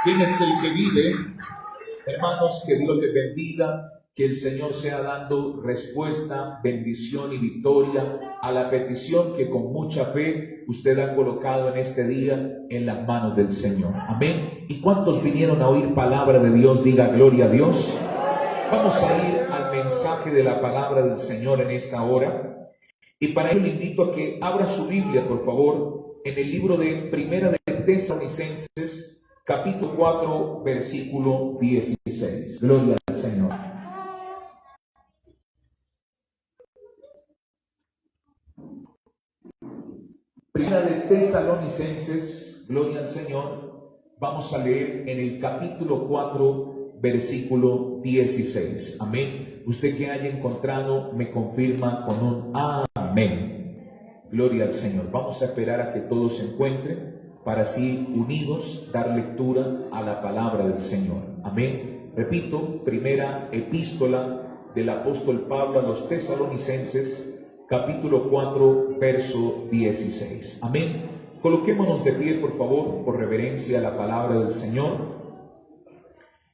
¿Quién es el que vive? Hermanos, que Dios les bendiga, que el Señor sea dando respuesta, bendición y victoria a la petición que con mucha fe usted ha colocado en este día en las manos del Señor. Amén. ¿Y cuántos vinieron a oír palabra de Dios? Diga gloria a Dios. Vamos a ir al mensaje de la palabra del Señor en esta hora. Y para ello le invito a que abra su Biblia, por favor, en el libro de Primera de Tesalonicenses, capítulo 4, versículo 16. Gloria al Señor. Primera de Tesalonicenses, gloria al Señor. Vamos a leer en el capítulo 4, versículo 16. Amén. Usted que haya encontrado me confirma con un amén. Gloria al Señor. Vamos a esperar a que todos se encuentren para así unidos dar lectura a la palabra del Señor. Amén. Repito, primera epístola del apóstol Pablo a los Tesalonicenses, capítulo 4, verso 16. Amén. Coloquémonos de pie, por favor, por reverencia a la palabra del Señor.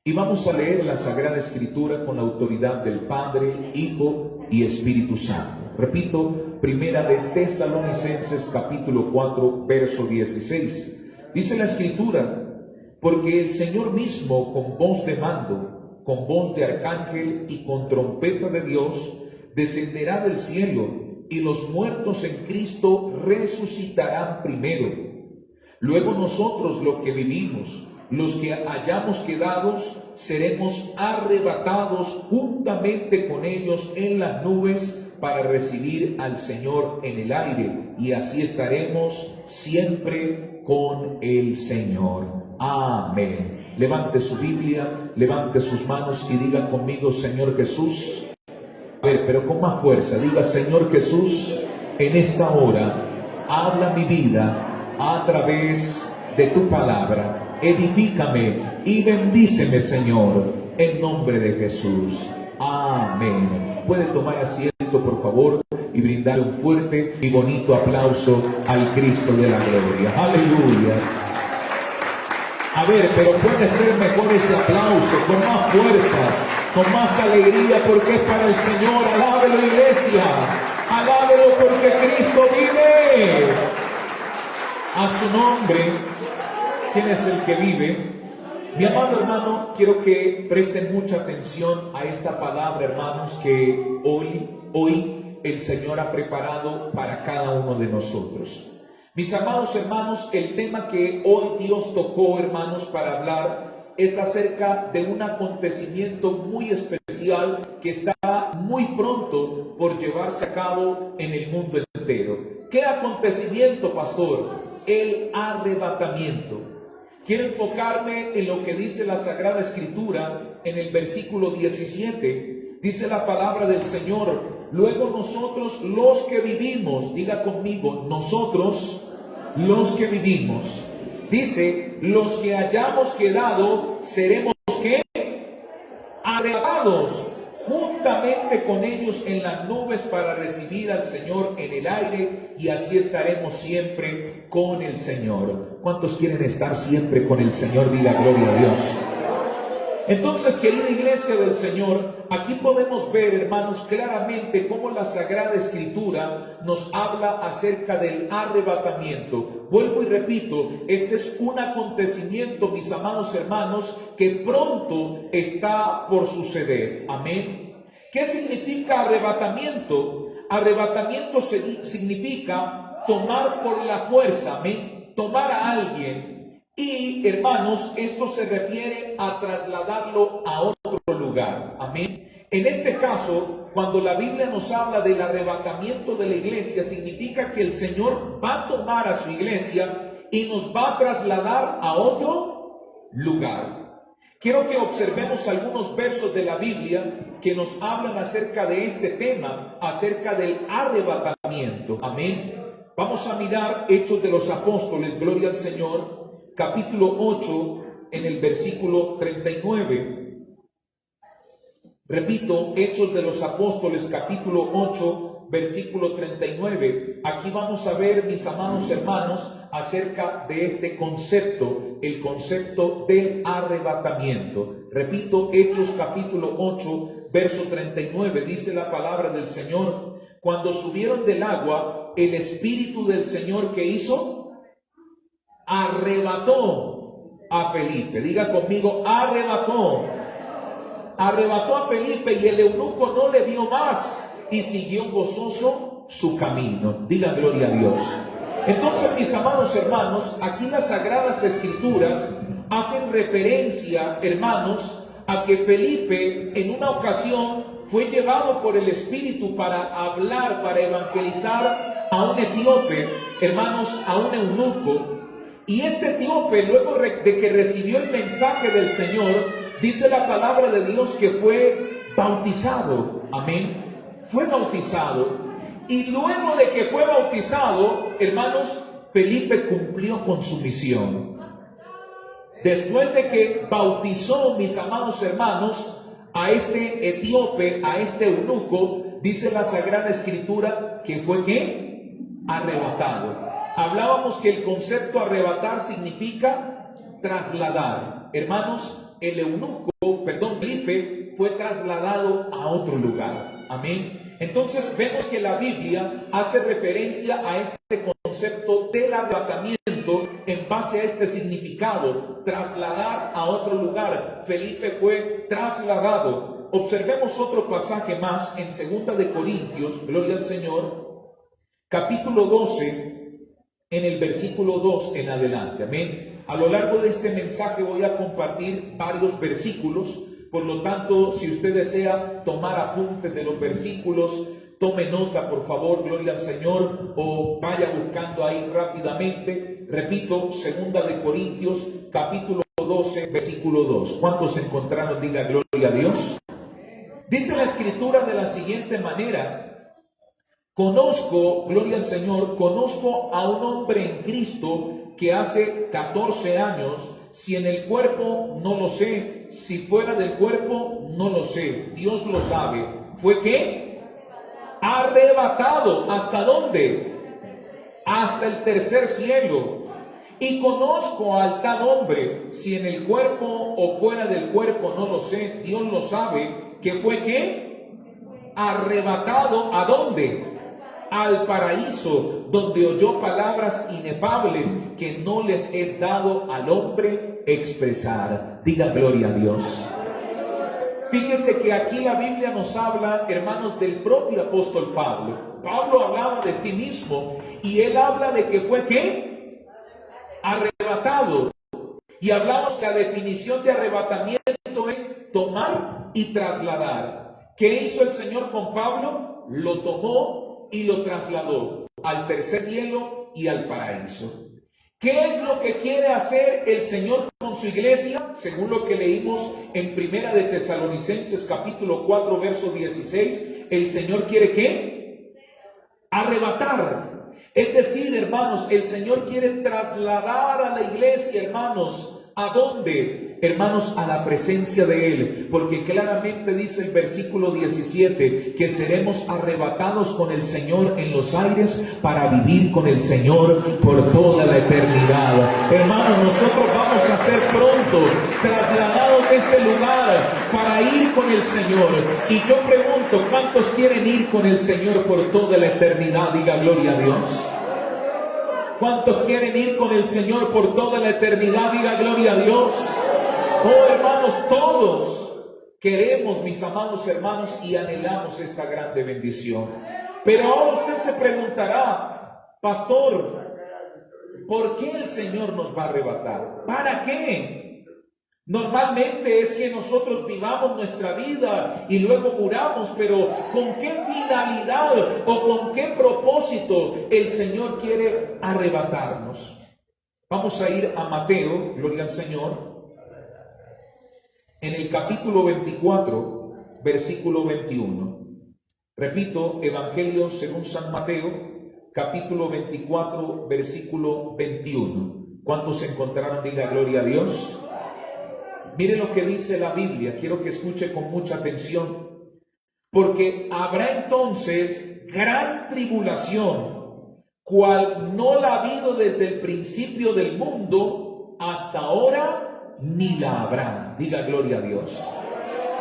Y vamos a leer la Sagrada Escritura con la autoridad del Padre, Hijo y Espíritu Santo. Repito, primera de Tesalonicenses, capítulo 4, verso 16. Dice la Escritura: porque el Señor mismo, con voz de mando, con voz de arcángel y con trompeta de Dios, descenderá del cielo, y los muertos en Cristo resucitarán primero. Luego nosotros, los que vivimos, los que hayamos quedado, seremos arrebatados juntamente con ellos en las nubes para recibir al Señor en el aire, y así estaremos siempre con el Señor. Amén. Levante su Biblia, levante sus manos y diga conmigo: Señor Jesús. A ver, pero con más fuerza, diga: Señor Jesús, en esta hora habla mi vida a través de tu palabra. Edifícame y bendíceme, Señor, en nombre de Jesús. Amén. Puede tomar asiento, por favor, y brindar un fuerte y bonito aplauso al Cristo de la gloria. Aleluya. A ver, pero puede ser mejor ese aplauso, con más fuerza, con más alegría, porque es para el Señor. Alábelo, iglesia. Alábelo, porque Cristo vive. A su nombre. ¿Quién es el que vive? Mi amado hermano, quiero que presten mucha atención a esta palabra, hermanos, que hoy el Señor ha preparado para cada uno de nosotros. Mis amados hermanos, el tema que hoy Dios tocó, hermanos, para hablar es acerca de un acontecimiento muy especial que está muy pronto por llevarse a cabo en el mundo entero. ¿Qué acontecimiento, pastor? El arrebatamiento. Quiero enfocarme en lo que dice la Sagrada Escritura en el versículo 17. Dice la palabra del Señor: luego nosotros los que vivimos, diga conmigo, nosotros los que vivimos. Dice, los que hayamos quedado, seremos ¿qué? Arrebatados juntamente con ellos en las nubes para recibir al Señor en el aire, y así estaremos siempre con el Señor. ¿Cuántos quieren estar siempre con el Señor? Diga gloria a Dios. Entonces, querida iglesia del Señor, aquí podemos ver, hermanos, claramente cómo la Sagrada Escritura nos habla acerca del arrebatamiento. Vuelvo y repito, este es un acontecimiento, mis amados hermanos, que pronto está por suceder. Amén. ¿Qué significa arrebatamiento? Arrebatamiento significa tomar por la fuerza, amén, tomar a alguien. Y, hermanos, esto se refiere a trasladarlo a otro lugar. Amén. En este caso, cuando la Biblia nos habla del arrebatamiento de la iglesia, significa que el Señor va a tomar a su iglesia y nos va a trasladar a otro lugar. Quiero que observemos algunos versos de la Biblia que nos hablan acerca de este tema, acerca del arrebatamiento. Amén. Vamos a mirar Hechos de los Apóstoles, gloria al Señor. Capítulo 8, en el versículo 39. Repito, Hechos de los Apóstoles, capítulo 8, versículo 39. Aquí vamos a ver, mis amados hermanos, acerca de este concepto, el concepto del arrebatamiento. Repito, Hechos capítulo 8, verso 39, dice la palabra del Señor: cuando subieron del agua, el Espíritu del Señor, ¿qué hizo? Arrebató a Felipe. Diga conmigo, arrebató. Arrebató a Felipe, y el eunuco no le vio más y siguió gozoso su camino. Diga gloria a Dios. Entonces, mis amados hermanos, aquí las Sagradas Escrituras hacen referencia, hermanos, a que Felipe en una ocasión fue llevado por el Espíritu para hablar, para evangelizar a un etíope, hermanos, a un eunuco. Y este etíope, luego de que recibió el mensaje del Señor, dice la palabra de Dios que fue bautizado. Amén. Fue bautizado. Y luego de que fue bautizado, hermanos, Felipe cumplió con su misión. Después de que bautizó, mis amados hermanos, a este etíope, a este eunuco, dice la Sagrada Escritura que fue ¿qué? Arrebatado. Hablábamos que el concepto arrebatar significa trasladar. Hermanos, el eunuco, Felipe, fue trasladado a otro lugar. Amén. Entonces vemos que la Biblia hace referencia a este concepto del arrebatamiento en base a este significado, trasladar a otro lugar. Felipe fue trasladado. Observemos otro pasaje más en 2 de Corintios, gloria al Señor, capítulo 12, en el versículo 2 en adelante. Amén. A lo largo de este mensaje voy a compartir varios versículos. Por lo tanto, si usted desea tomar apuntes de los versículos, tome nota, por favor, gloria al Señor, o vaya buscando ahí rápidamente. Repito, 2 de Corintios, capítulo 12, versículo 2. ¿Cuántos encontraron? Diga gloria a Dios. Dice la Escritura de la siguiente manera: conozco, gloria al Señor, conozco a un hombre en Cristo que hace 14 años, si en el cuerpo no lo sé, si fuera del cuerpo no lo sé, Dios lo sabe. ¿Fue qué? Arrebatado. ¿Hasta dónde? Hasta el tercer cielo. Y conozco al tal hombre, si en el cuerpo o fuera del cuerpo no lo sé, Dios lo sabe, que fue qué? Arrebatado. ¿A dónde? Al paraíso, donde oyó palabras inefables que no les es dado al hombre expresar. Diga gloria a Dios. Fíjese que aquí la Biblia nos habla, hermanos, del propio apóstol Pablo. Pablo hablaba de sí mismo y él habla de que fue ¿qué? Arrebatado. Y hablamos que la definición de arrebatamiento es tomar y trasladar. ¿Qué hizo el Señor con Pablo? Lo tomó y lo trasladó al tercer cielo y al paraíso. ¿Qué es lo que quiere hacer el Señor con su iglesia? Según lo que leímos en Primera de Tesalonicenses capítulo 4 verso 16, el Señor quiere ¿qué? Arrebatar. Es decir, hermanos, el Señor quiere trasladar a la iglesia, hermanos, ¿a dónde? Hermanos, a la presencia de Él, porque claramente dice el versículo 17 que seremos arrebatados con el Señor en los aires para vivir con el Señor por toda la eternidad. Hermanos, nosotros vamos a ser pronto trasladados de este lugar para ir con el Señor. Y yo pregunto, ¿cuántos quieren ir con el Señor por toda la eternidad? Diga gloria a Dios. ¿Cuántos quieren ir con el Señor por toda la eternidad? Diga gloria a Dios. Oh, hermanos, todos queremos, mis amados hermanos, y anhelamos esta grande bendición. Pero ahora usted se preguntará, pastor, ¿por qué el Señor nos va a arrebatar? ¿Para qué? Normalmente es que nosotros vivamos nuestra vida y luego muramos, pero ¿con qué finalidad o con qué propósito el Señor quiere arrebatarnos? Vamos a ir a Mateo, gloria al Señor, en el capítulo 24, versículo 21. Repito, Evangelio según San Mateo, capítulo 24, versículo 21. ¿Cuántos encontraron? Diga gloria a Dios. Mire lo que dice la Biblia, quiero que escuche con mucha atención. Porque habrá entonces gran tribulación, cual no la ha habido desde el principio del mundo hasta ahora, ni la habrá. Diga gloria a Dios.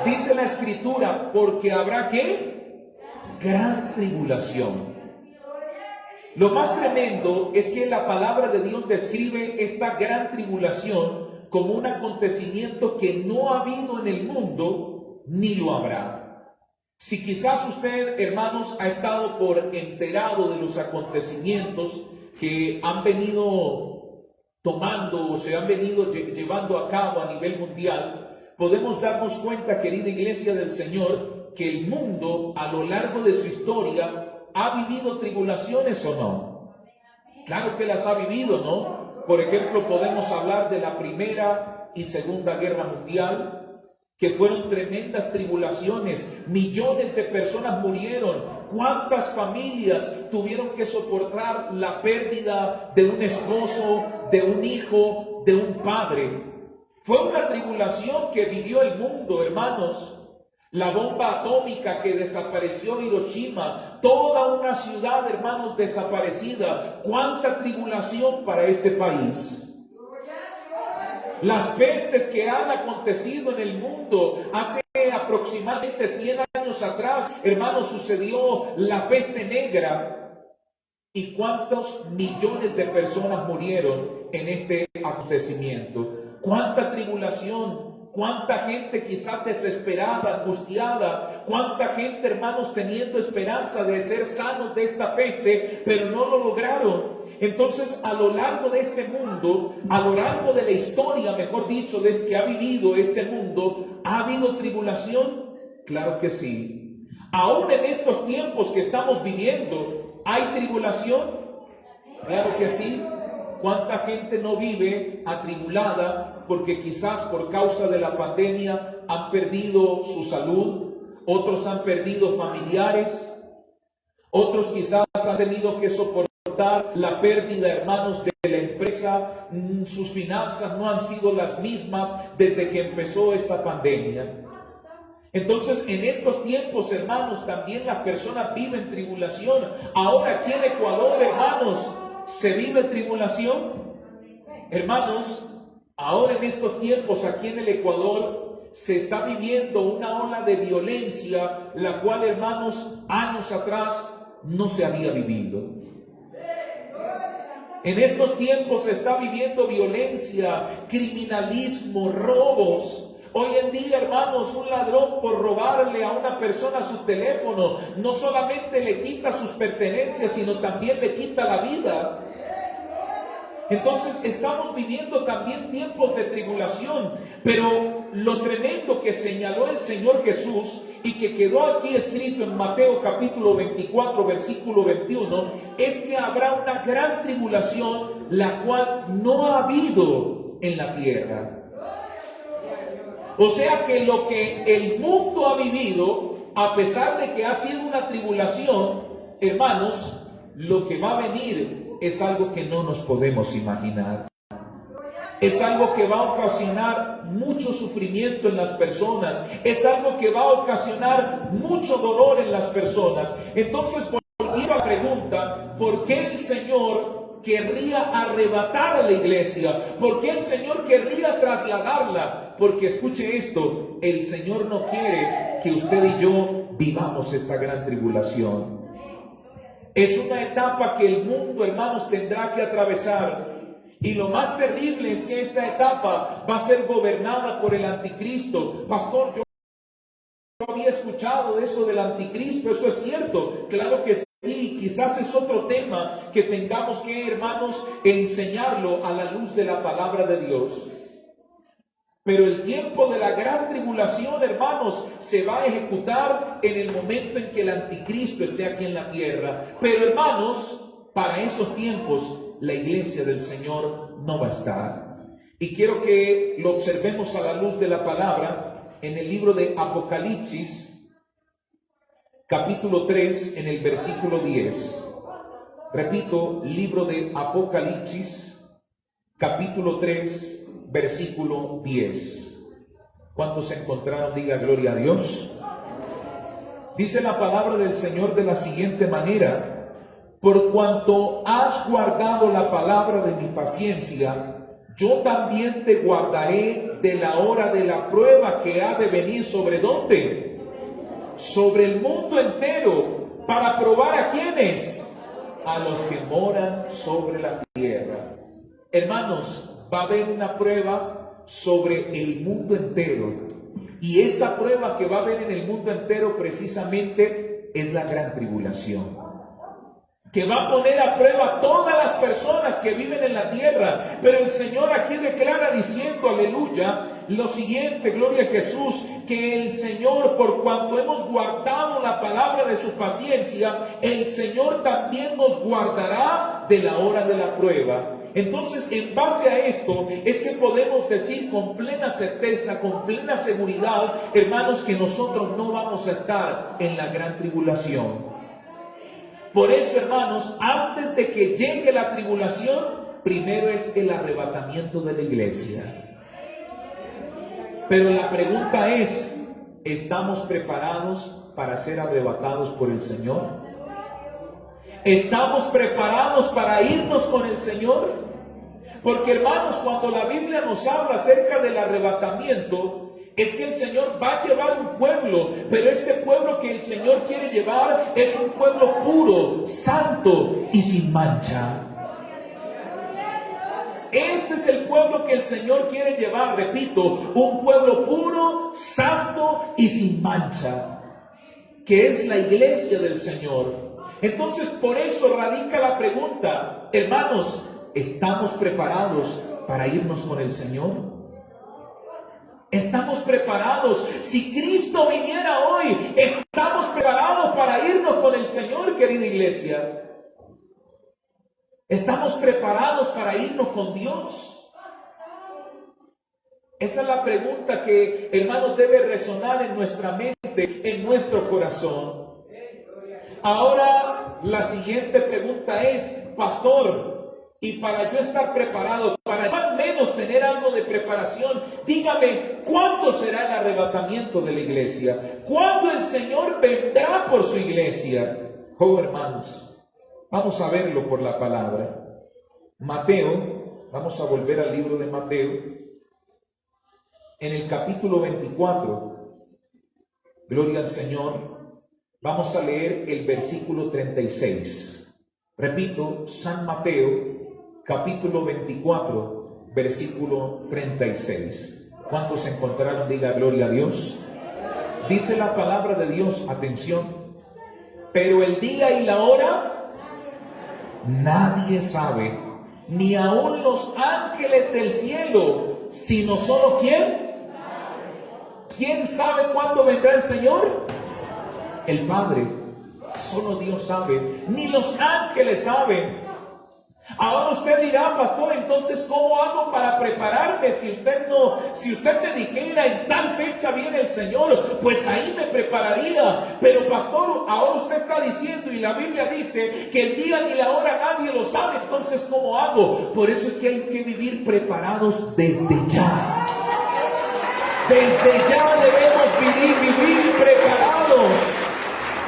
Dice la Escritura, porque habrá ¿qué? Gran tribulación. Lo más tremendo es que la palabra de Dios describe esta gran tribulación como un acontecimiento que no ha habido en el mundo ni lo habrá. Si quizás usted, hermanos, ha estado por enterado de los acontecimientos que han venido tomando o se han venido llevando a cabo a nivel mundial, podemos darnos cuenta, querida iglesia del Señor, que el mundo a lo largo de su historia ¿ha vivido tribulaciones o no? Claro que las ha vivido, ¿no? Por ejemplo, podemos hablar de la Primera y Segunda Guerra Mundial, que fueron tremendas tribulaciones. Millones de personas murieron. ¿Cuántas familias tuvieron que soportar la pérdida de un esposo, de un hijo, de un padre? Fue una tribulación que vivió el mundo, hermanos. La bomba atómica que desapareció Hiroshima, toda una ciudad, hermanos, desaparecida. ¿Cuánta tribulación para este país? Las pestes que han acontecido en el mundo. Hace aproximadamente 100 años atrás, hermanos, sucedió la peste negra. ¿Y cuántos millones de personas murieron en este acontecimiento? ¿Cuánta tribulación? ¿Cuánta gente quizás desesperada, angustiada? ¿Cuánta gente, hermanos, teniendo esperanza de ser sanos de esta peste, pero no lo lograron? Entonces, a lo largo de este mundo, a lo largo de la historia, mejor dicho, desde que ha vivido este mundo, ¿ha habido tribulación? Claro que sí. Aún en estos tiempos que estamos viviendo, ¿hay tribulación? Claro que sí. ¿Cuánta gente no vive atribulada porque quizás por causa de la pandemia han perdido su salud? Otros han perdido familiares. Otros quizás han tenido que soportar la pérdida, hermanos, de la empresa. Sus finanzas no han sido las mismas desde que empezó esta pandemia. Entonces, en estos tiempos, hermanos, también las personas viven tribulación. Ahora aquí en Ecuador, hermanos, ¿se vive tribulación? Hermanos, ahora en estos tiempos aquí en el Ecuador se está viviendo una ola de violencia, la cual, hermanos, años atrás no se había vivido. En estos tiempos se está viviendo violencia, criminalismo, robos. Hoy en día, hermanos, un ladrón por robarle a una persona su teléfono, no solamente le quita sus pertenencias, sino también le quita la vida. Entonces estamos viviendo también tiempos de tribulación, pero lo tremendo que señaló el Señor Jesús y que quedó aquí escrito en Mateo capítulo 24, versículo 21, es que habrá una gran tribulación, la cual no ha habido en la tierra. O sea que lo que el mundo ha vivido, a pesar de que ha sido una tribulación, hermanos, lo que va a venir es algo que no nos podemos imaginar. Es algo que va a ocasionar mucho sufrimiento en las personas. Es algo que va a ocasionar mucho dolor en las personas. Entonces, volviendo a la pregunta, ¿por qué el Señor querría arrebatar a la iglesia? ¿Por qué el Señor querría trasladarla? Porque escuche esto, el Señor no quiere que usted y yo vivamos esta gran tribulación. Es una etapa que el mundo, hermanos, tendrá que atravesar. Y lo más terrible es que esta etapa va a ser gobernada por el anticristo. Pastor, yo había escuchado eso del anticristo, ¿eso es cierto? Claro que sí, quizás es otro tema que tengamos que, hermanos, enseñarlo a la luz de la palabra de Dios. Pero el tiempo de la gran tribulación, hermanos, se va a ejecutar en el momento en que el anticristo esté aquí en la tierra. Pero, hermanos, para esos tiempos, la iglesia del Señor no va a estar. Y quiero que lo observemos a la luz de la palabra en el libro de Apocalipsis, capítulo 3, en el versículo 10. Repito, libro de Apocalipsis, capítulo 3, versículo 10. ¿Cuántos se encontraron? Diga gloria a Dios. Dice la palabra del Señor de la siguiente manera: por cuanto has guardado la palabra de mi paciencia, yo también te guardaré de la hora de la prueba que ha de venir sobre ¿dónde? Sobre el mundo entero, para probar a quienes, a los que moran sobre la tierra. Hermanos, va a haber una prueba sobre el mundo entero. Y esta prueba que va a haber en el mundo entero precisamente es la gran tribulación, que va a poner a prueba a todas las personas que viven en la tierra. Pero el Señor aquí declara diciendo, aleluya, lo siguiente: gloria a Jesús, que el Señor, por cuanto hemos guardado la palabra de su paciencia, el Señor también nos guardará de la hora de la prueba. Entonces, en base a esto, es que podemos decir con plena certeza, con plena seguridad, hermanos, que nosotros no vamos a estar en la gran tribulación. Por eso, hermanos, antes de que llegue la tribulación, primero es el arrebatamiento de la iglesia. Pero la pregunta es, ¿estamos preparados para ser arrebatados por el Señor? ¿Estamos preparados para irnos con el Señor? Porque, hermanos, cuando la Biblia nos habla acerca del arrebatamiento, es que el Señor va a llevar un pueblo, pero este pueblo que el Señor quiere llevar es un pueblo puro, santo y sin mancha. Ese es el pueblo que el Señor quiere llevar, repito, un pueblo puro, santo y sin mancha, que es la iglesia del Señor. Entonces, por eso radica la pregunta, hermanos, ¿estamos preparados para irnos con el Señor? ¿Estamos preparados? Si Cristo viniera hoy, ¿estamos preparados para irnos con el Señor, querida iglesia? ¿Estamos preparados para irnos con Dios? Esa es la pregunta que, hermanos, debe resonar en nuestra mente, en nuestro corazón. Ahora, la siguiente pregunta es, pastor, y para yo estar preparado, para yo al menos tener algo de preparación, dígame, ¿cuándo será el arrebatamiento de la iglesia? ¿Cuándo el Señor vendrá por su iglesia? Oh, hermanos, vamos a verlo por la palabra. Mateo, vamos a volver al libro de Mateo, en el capítulo 24, gloria al Señor. Vamos a leer el versículo 36. Repito, San Mateo, capítulo 24, versículo 36. ¿Cuántos se encontraron? Diga gloria a Dios. Dice la palabra de Dios, atención: pero el día y la hora nadie sabe, ni aun los ángeles del cielo, sino solo ¿quién? ¿Quién sabe cuándo vendrá el Señor? El Padre. Solo Dios sabe, ni los ángeles saben. Ahora usted dirá, pastor, entonces ¿cómo hago para prepararme? Si usted me dijera en tal fecha viene el Señor, pues ahí me prepararía. Pero pastor, ahora usted está diciendo, y la Biblia dice que el día ni la hora nadie lo sabe, entonces ¿cómo hago? Por eso es que hay que vivir preparados desde ya. Desde ya debemos vivir preparados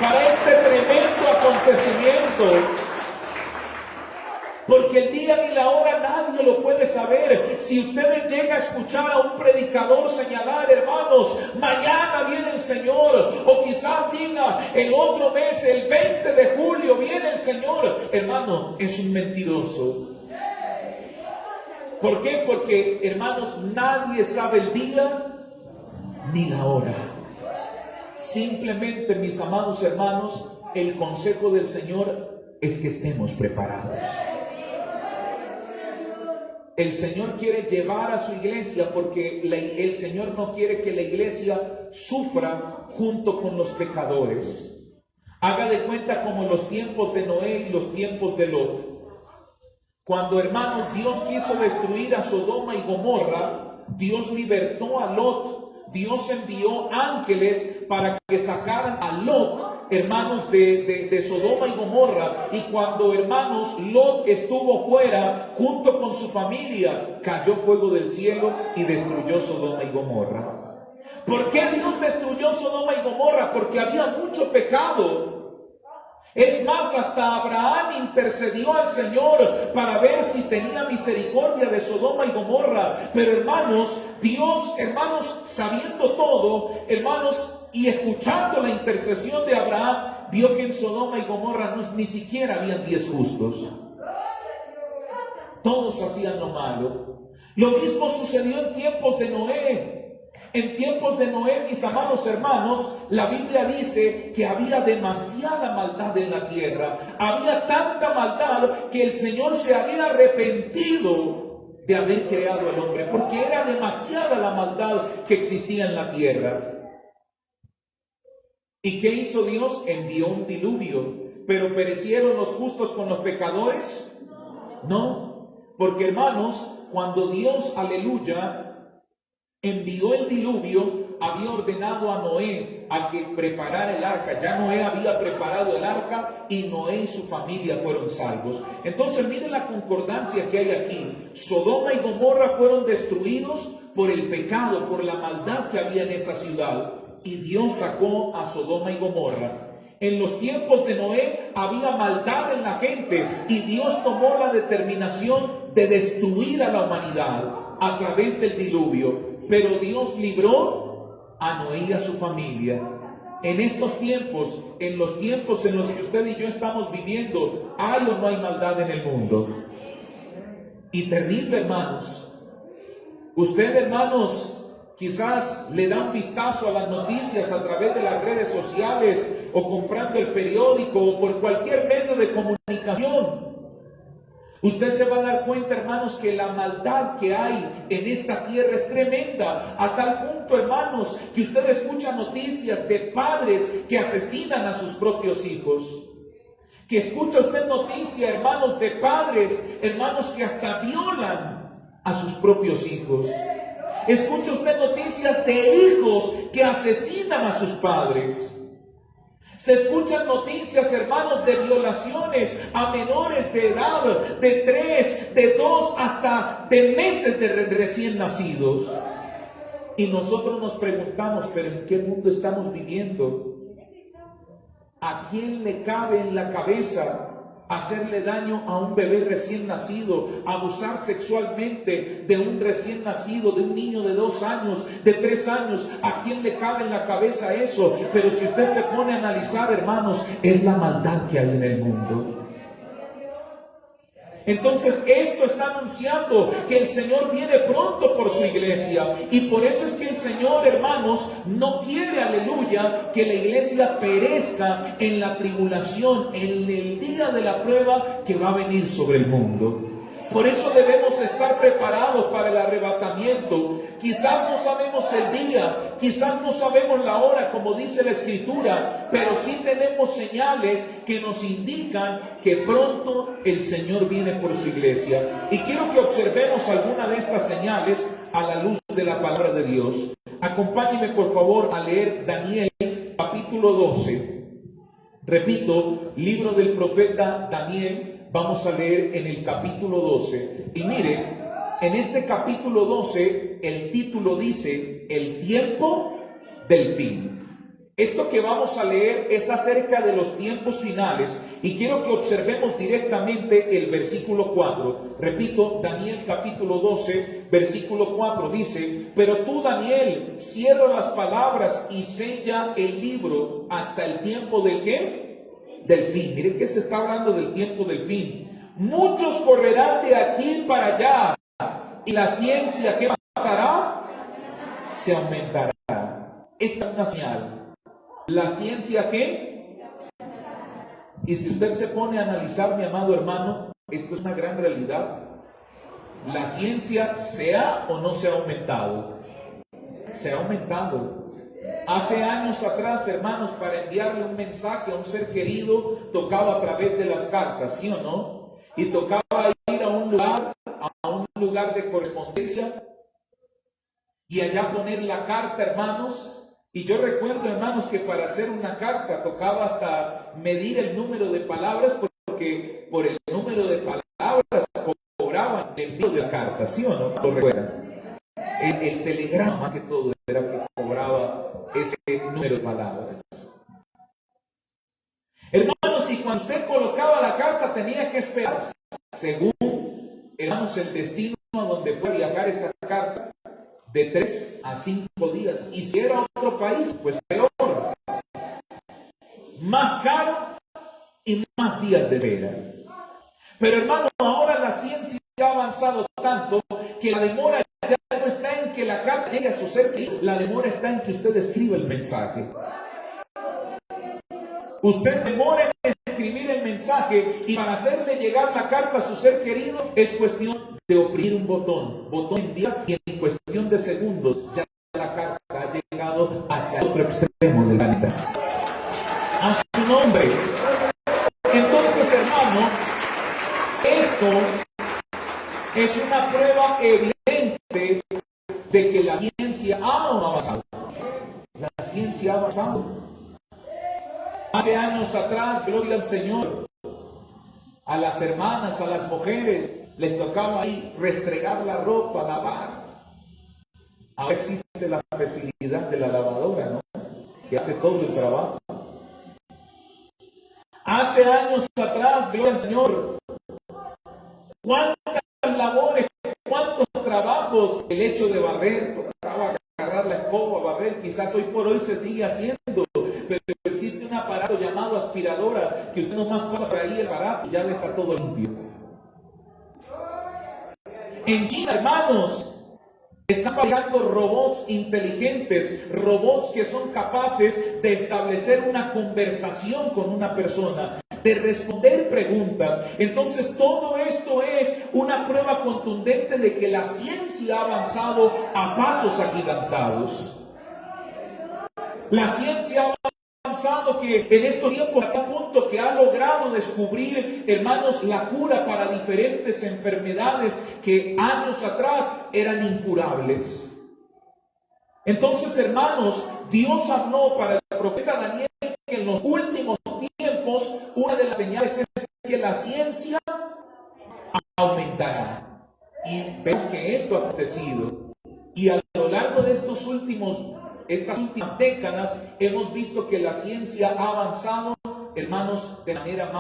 para este tremendo acontecimiento, porque el día ni la hora nadie lo puede saber. Si usted llega a escuchar a un predicador señalar, hermanos, mañana viene el Señor, o quizás diga el otro mes, el 20 de julio viene el Señor, hermano, es un mentiroso. ¿Por qué? Porque, hermanos, nadie sabe el día ni la hora. Simplemente, mis amados hermanos, el consejo del Señor es que estemos preparados. El Señor quiere llevar a su iglesia porque el Señor no quiere que la iglesia sufra junto con los pecadores. Haga de cuenta como los tiempos de Noé y los tiempos de Lot. Cuando, hermanos, Dios quiso destruir a Sodoma y Gomorra, Dios libertó a Lot. Dios envió ángeles para que sacaran a Lot, hermanos, de Sodoma y Gomorra. Y cuando, hermanos, Lot estuvo fuera junto con su familia, cayó fuego del cielo y destruyó Sodoma y Gomorra. ¿Por qué Dios destruyó Sodoma y Gomorra? Porque había mucho pecado. Es más, hasta Abraham intercedió al Señor para ver si tenía misericordia de Sodoma y Gomorra. Pero hermanos, Dios, hermanos, sabiendo todo, hermanos, y escuchando la intercesión de Abraham, vio que en Sodoma y Gomorra ni siquiera habían 10 justos. Todos hacían lo malo. Lo mismo sucedió en tiempos de Noé. En tiempos de Noé, mis amados hermanos, la Biblia dice que había demasiada maldad en la tierra. Había tanta maldad que el Señor se había arrepentido de haber creado al hombre, porque era demasiada la maldad que existía en la tierra. ¿Y qué hizo Dios? Envió un diluvio. ¿Pero perecieron los justos con los pecadores? No, porque hermanos, cuando Dios, aleluya, envió el diluvio, había ordenado a Noé a que preparara el arca. Ya Noé había preparado el arca y Noé y su familia fueron salvos. Entonces miren la concordancia que hay aquí. Sodoma y Gomorra fueron destruidos por el pecado, por la maldad que había en esa ciudad. Y Dios sacó a Sodoma y Gomorra. En los tiempos de Noé había maldad en la gente y Dios tomó la determinación de destruir a la humanidad a través del diluvio. Pero Dios libró a Noé y a su familia. En estos tiempos, en los tiempos en los que usted y yo estamos viviendo, ¿hay o no hay maldad en el mundo? Y terrible, hermanos. Usted, hermanos, quizás le da un vistazo a las noticias a través de las redes sociales o comprando el periódico o por cualquier medio de comunicación. Usted se va a dar cuenta, hermanos, que la maldad que hay en esta tierra es tremenda. A tal punto, hermanos, que usted escucha noticias de padres que asesinan a sus propios hijos. Que escucha usted noticias, hermanos, de padres, hermanos, que hasta violan a sus propios hijos. Escucha usted noticias de hijos que asesinan a sus padres. Se escuchan noticias, hermanos, de violaciones a menores de edad, de 3, de 2, hasta de meses de recién nacidos. Y nosotros nos preguntamos, ¿pero en qué mundo estamos viviendo? ¿A quién le cabe en la cabeza hacerle daño a un bebé recién nacido, abusar sexualmente de un recién nacido, de un niño de 2 años, de 3 años? ¿A quién le cabe en la cabeza eso? Pero si usted se pone a analizar, hermanos, es la maldad que hay en el mundo. Entonces esto está anunciando que el Señor viene pronto por su iglesia, y por eso es que el Señor, hermanos, no quiere, aleluya, que la iglesia perezca en la tribulación, en el día de la prueba que va a venir sobre el mundo. Por eso debemos estar preparados para el arrebatamiento. Quizás no sabemos el día, quizás no sabemos la hora, como dice la Escritura, pero sí tenemos señales que nos indican que pronto el Señor viene por su iglesia. Y quiero que observemos alguna de estas señales a la luz de la palabra de Dios. Acompáñenme, por favor, a leer Daniel capítulo 12. Repito, libro del profeta Daniel. Vamos a leer en el capítulo 12. Y mire, en este capítulo 12, el título dice, el tiempo del fin. Esto que vamos a leer es acerca de los tiempos finales. Y quiero que observemos directamente el versículo 4. Repito, Daniel capítulo 12, versículo 4 dice, pero tú, Daniel, cierra las palabras y sella el libro hasta el tiempo del ¿qué? Del fin. Miren que se está hablando del tiempo del fin. Muchos correrán de aquí para allá, y la ciencia, ¿qué pasará? Se aumentará. Esta es una señal. ¿La ciencia qué? Y si usted se pone a analizar, mi amado hermano, esto es una gran realidad. La ciencia, ¿se ha o no se ha aumentado? Se ha aumentado. Hace años atrás, hermanos, para enviarle un mensaje a un ser querido, tocaba a través de las cartas, ¿sí o no? Y tocaba ir a un lugar de correspondencia, y allá poner la carta, hermanos. Y yo recuerdo, hermanos, que para hacer una carta tocaba hasta medir el número de palabras, porque por el número de palabras cobraban el envío de la carta, ¿sí o no? ¿Lo recuerdan? El telegrama, más que todo, era que cobraba número de palabras. Hermanos, y cuando usted colocaba la carta tenía que esperar, según, hermanos, el destino a donde fue a viajar esa carta, de 3 a 5 días. Y si era otro país, pues peor. Más caro y más días de espera. Pero hermano, ahora la ciencia ha avanzado tanto que la demora ya no está en que la carta llegue a su ser querido, la demora está en que usted escriba el mensaje. Usted demora en escribir el mensaje y para hacerle llegar la carta a su ser querido es cuestión de oprimir un botón enviar, y en cuestión de segundos ya la carta ha llegado hasta el otro extremo del planeta. A su nombre. Entonces, hermano, esto es una prueba evidente de que la ciencia ha avanzado. La ciencia ha avanzado. Hace años atrás, gloria al Señor, a las hermanas, a las mujeres, les tocaba ahí restregar la ropa, lavar. Ahora existe la facilidad de la lavadora, ¿no? Que hace todo el trabajo. Hace años atrás, gloria al Señor, cuántas labores, cuántos trabajos, el hecho de barrer, tocaba agarrar la escoba, barrer, quizás hoy por hoy se sigue haciendo, pero existe un aparato llamado aspiradora, que usted nomás pasa por ahí el aparato y ya deja todo limpio. En China, hermanos, están fabricando robots inteligentes, robots que son capaces de establecer una conversación con una persona, de responder preguntas. Entonces todo esto es una prueba contundente de que la ciencia ha avanzado a pasos agigantados. La ciencia ha avanzado que en estos tiempos, a tal punto que ha logrado descubrir, hermanos, la cura para diferentes enfermedades que años atrás eran incurables. Entonces, hermanos, Dios habló para el profeta Daniel que en los últimos tiempos una de las señales es que la ciencia aumentará. Y vemos que esto ha acontecido. Y a lo largo de estas últimas décadas hemos visto que la ciencia ha avanzado, hermanos, de manera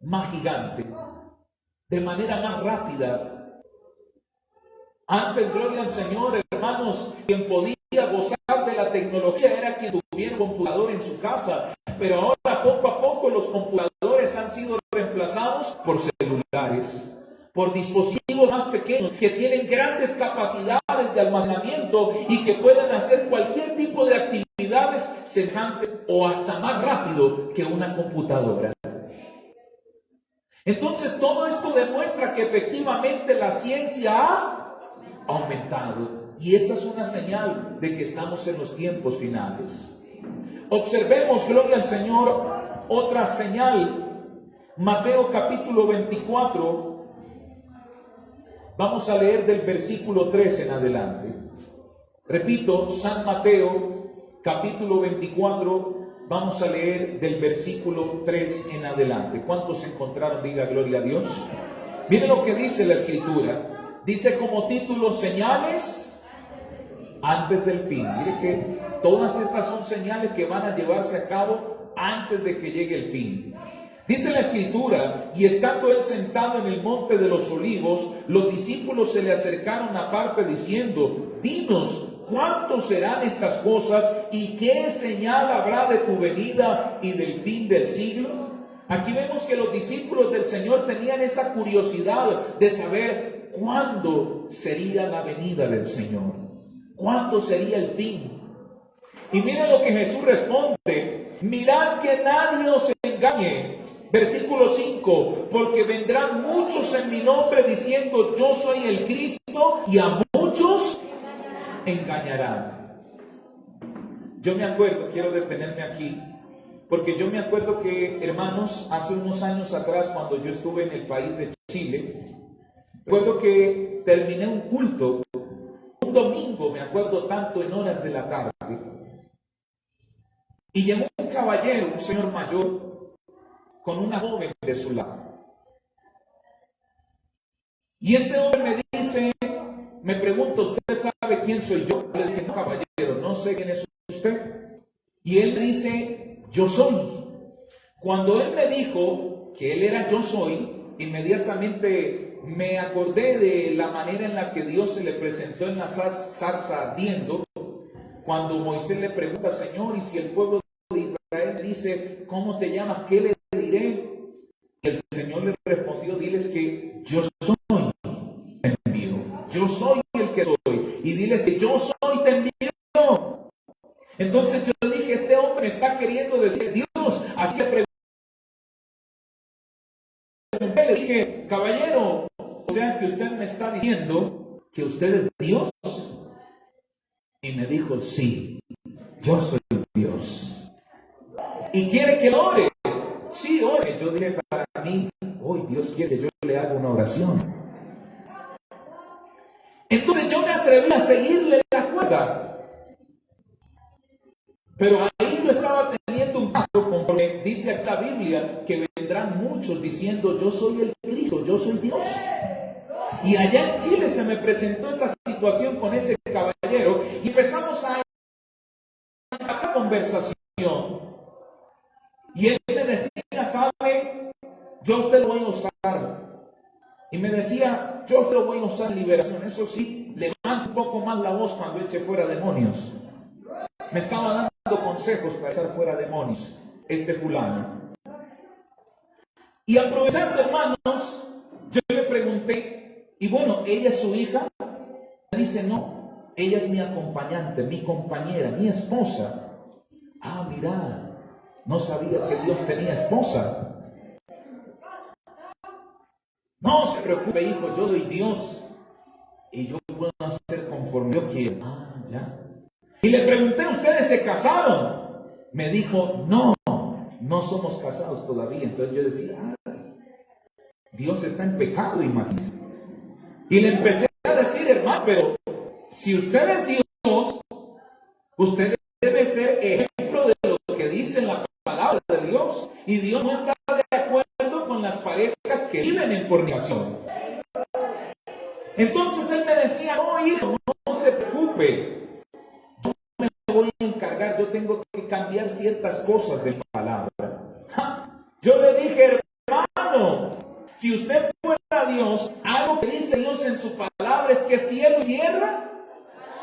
más gigante, de manera más rápida. Antes, gloria al Señor, hermanos, quien podía gozar de la tecnología era quien tuviera un computador en su casa, pero ahora poco a poco los computadores han sido reemplazados por celulares, por dispositivos más pequeños que tienen grandes capacidades de almacenamiento y que pueden hacer cualquier tipo de actividades semejantes o hasta más rápido que una computadora. Entonces todo esto demuestra que efectivamente la ciencia ha aumentado y esa es una señal de que estamos en los tiempos finales. Observemos, gloria al Señor, otra señal. Mateo capítulo 24. Vamos a leer del versículo 3 en adelante. Repito, San Mateo, capítulo 24, vamos a leer del versículo 3 en adelante. ¿Cuántos encontraron? Diga gloria a Dios. Miren lo que dice la Escritura. Dice como título, señales antes del fin. Mire que todas estas son señales que van a llevarse a cabo antes de que llegue el fin. Dice la Escritura, y estando él sentado en el monte de los olivos, los discípulos se le acercaron aparte diciendo, dinos, ¿cuánto serán estas cosas y qué señal habrá de tu venida y del fin del siglo? Aquí vemos que los discípulos del Señor tenían esa curiosidad de saber cuándo sería la venida del Señor, cuándo sería el fin. Y miren lo que Jesús responde, mirad que nadie os engañe. Versículo 5, porque vendrán muchos en mi nombre diciendo yo soy el Cristo y a muchos engañarán. Yo me acuerdo, quiero detenerme aquí, porque yo me acuerdo que, hermanos, hace unos años atrás cuando yo estuve en el país de Chile, recuerdo que terminé un culto, un domingo, me acuerdo tanto, en horas de la tarde, y llegó un caballero, un señor mayor, con una joven de su lado. Y este hombre me dice, me pregunta, ¿usted sabe quién soy yo? Le dije, no, caballero, no sé quién es usted. Y él dice, yo soy. Cuando él me dijo que él era yo soy, inmediatamente me acordé de la manera en la que Dios se le presentó en la zarza ardiendo, cuando Moisés le pregunta, Señor, y si el pueblo de Israel me dice, ¿cómo te llamas? ¿Qué le diré? Y el Señor le respondió, diles que yo soy, te envío. Yo soy el que soy. Y diles que yo soy, te envío. Entonces yo dije, este hombre me está queriendo decir Dios. Así le pregunté, le dije, caballero, o sea que usted me está diciendo que usted es Dios. Y me dijo, sí, yo soy Dios. ¿Y quiere que ore? Sí, ore. Yo dije, para mí, hoy Dios quiere que yo le haga una oración. Entonces yo me atreví a seguirle la cuerda. Pero ahí no estaba teniendo un paso, conforme dice aquí la Biblia, que vendrán muchos diciendo, yo soy el Cristo, yo soy Dios. Y allá en Chile se me presentó esa situación con ese caballero y empezamos a la conversación. Y él me decía, ¿sabe? Yo a usted lo voy a usar. Y me decía, yo a usted lo voy a usar en liberación. Eso sí, levanta un poco más la voz cuando eche fuera demonios. Me estaba dando consejos para echar fuera demonios, este fulano. Y aprovechando, hermanos, yo le pregunté, y bueno, ¿ella es su hija? Me dice, no, ella es mi acompañante, mi compañera, mi esposa. Ah, mira, no sabía que Dios tenía esposa. No se preocupe, hijo, yo soy Dios. Y yo puedo hacer conforme yo quiero. Ah, ya. Y le pregunté, ¿ustedes se casaron? Me dijo, no, no somos casados todavía. Entonces yo decía, Dios está en pecado, imagínense. Y le empecé a decir, hermano, pero si usted es Dios, usted debe ser ejemplo de lo que dice la palabra de Dios. Y Dios no está de acuerdo con las parejas que viven en fornicación. Entonces él me decía, no, hijo, no se preocupe. Voy a encargar, yo tengo que cambiar ciertas cosas de mi palabra. Yo le dije, hermano, si usted fuera Dios, algo que dice Dios en su palabra es que cielo y tierra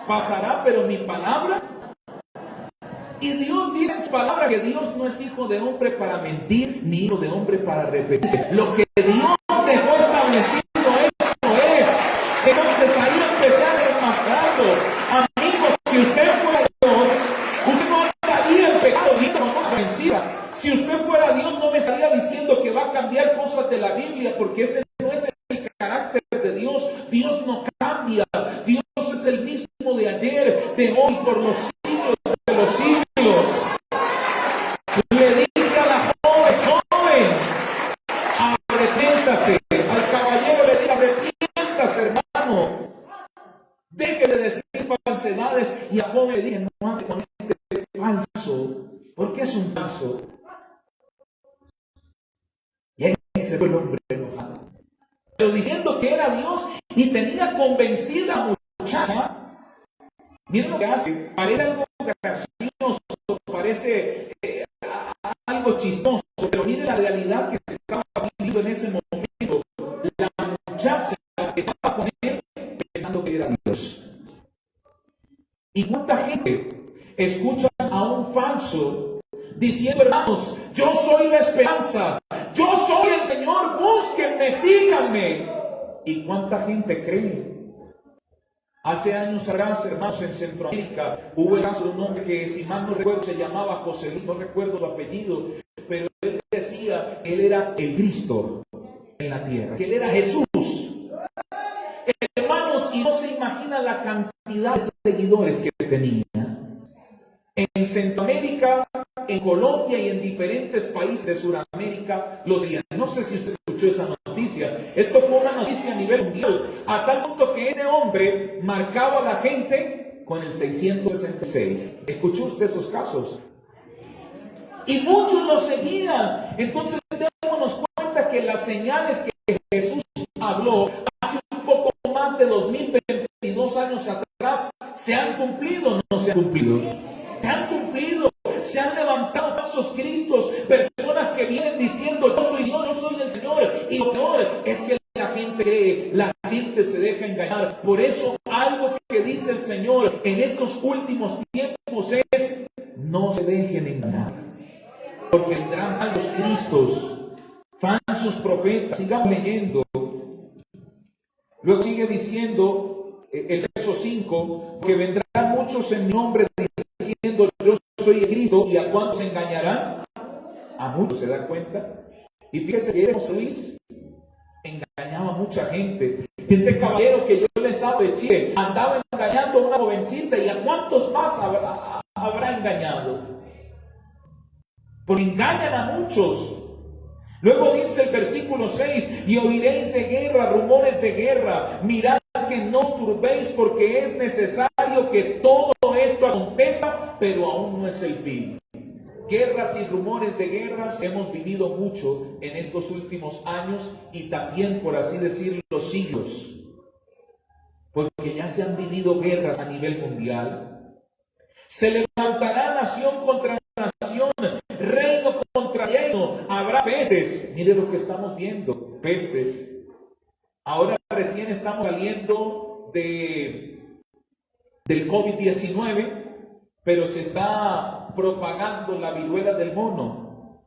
pasará, pero mi palabra. Y Dios dice en su palabra que Dios no es hijo de hombre para mentir, ni hijo de hombre para arrepentirse. Lo que Dios dejó establecido, eso es. Entonces ahí empecé a desenmascararlo. Amigos, si usted fuera Dios, usted no estaría en pecado, ni como ofensiva. Si usted fuera Dios, no me estaría diciendo que va a cambiar cosas de la Biblia, porque ese no es el carácter de Dios. Dios no cambia. Dios es el mismo de ayer, de hoy, por los siglos de los siglos. Le dije a la joven, arrepiéntase. Al caballero le dije, arrepiéntase, hermano. Deje de decir falsedades. Y a joven le dije, no ande con este falso. ¿Por qué es un falso? Y ahí se fue el hombre enojado. Pero diciendo que era Dios y tenía convencida a la muchacha. Miren lo que hace. Parece algo gracioso, parece algo chistoso, pero miren la realidad que se estaba viviendo en ese momento. La muchacha estaba con él pensando que era Dios. ¿Y cuánta gente escucha a un falso diciendo, hermanos, yo soy la esperanza, yo soy el Señor, búsquenme, síganme? ¿Y cuánta gente cree? Hace años atrás, hermanos, en Centroamérica hubo el caso de un hombre que, si mal no recuerdo, se llamaba José Luis, no recuerdo su apellido, pero él decía que él era el Cristo en la tierra, que él era Jesús. Hermanos, y no se imagina la cantidad de seguidores que tenía. En Centroamérica, en Colombia y en diferentes países de Sudamérica los seguían. No sé si usted escuchó esa noticia. Esto fue una noticia a nivel mundial, a tal punto que ese hombre marcaba a la gente con el 666. ¿Escuchó usted esos casos? Y muchos lo seguían. Entonces démonos cuenta que las señales que Jesús habló hace un poco más de 2022 años atrás se han cumplido o no se han cumplido. Se han cumplido, se lo peor es que la gente cree, la gente se deja engañar. Por eso algo que dice el Señor en estos últimos tiempos es: no se dejen engañar, porque vendrán falsos cristos, falsos profetas. Sigamos leyendo. Luego sigue diciendo el verso 5, que vendrán muchos en mi nombre diciendo: yo soy el Cristo. ¿Y a cuántos engañarán? A muchos. ¿Se da cuenta? Y fíjese que José Luis engañaba a mucha gente. Este caballero que yo les hablo de Chile andaba engañando a una jovencita, ¿y a cuántos más habrá engañado? Porque engañan a muchos. Luego dice el versículo 6: y oiréis de guerra, rumores de guerra. Mirad que no os turbéis, porque es necesario que todo esto acontezca, pero aún no es el fin. Guerras y rumores de guerras hemos vivido mucho en estos últimos años y también, por así decirlo, siglos. Porque ya se han vivido guerras a nivel mundial. Se levantará nación contra nación, reino contra reino. Habrá pestes. Mire lo que estamos viendo, pestes. Ahora recién estamos saliendo del COVID-19, pero se está propagando la viruela del mono.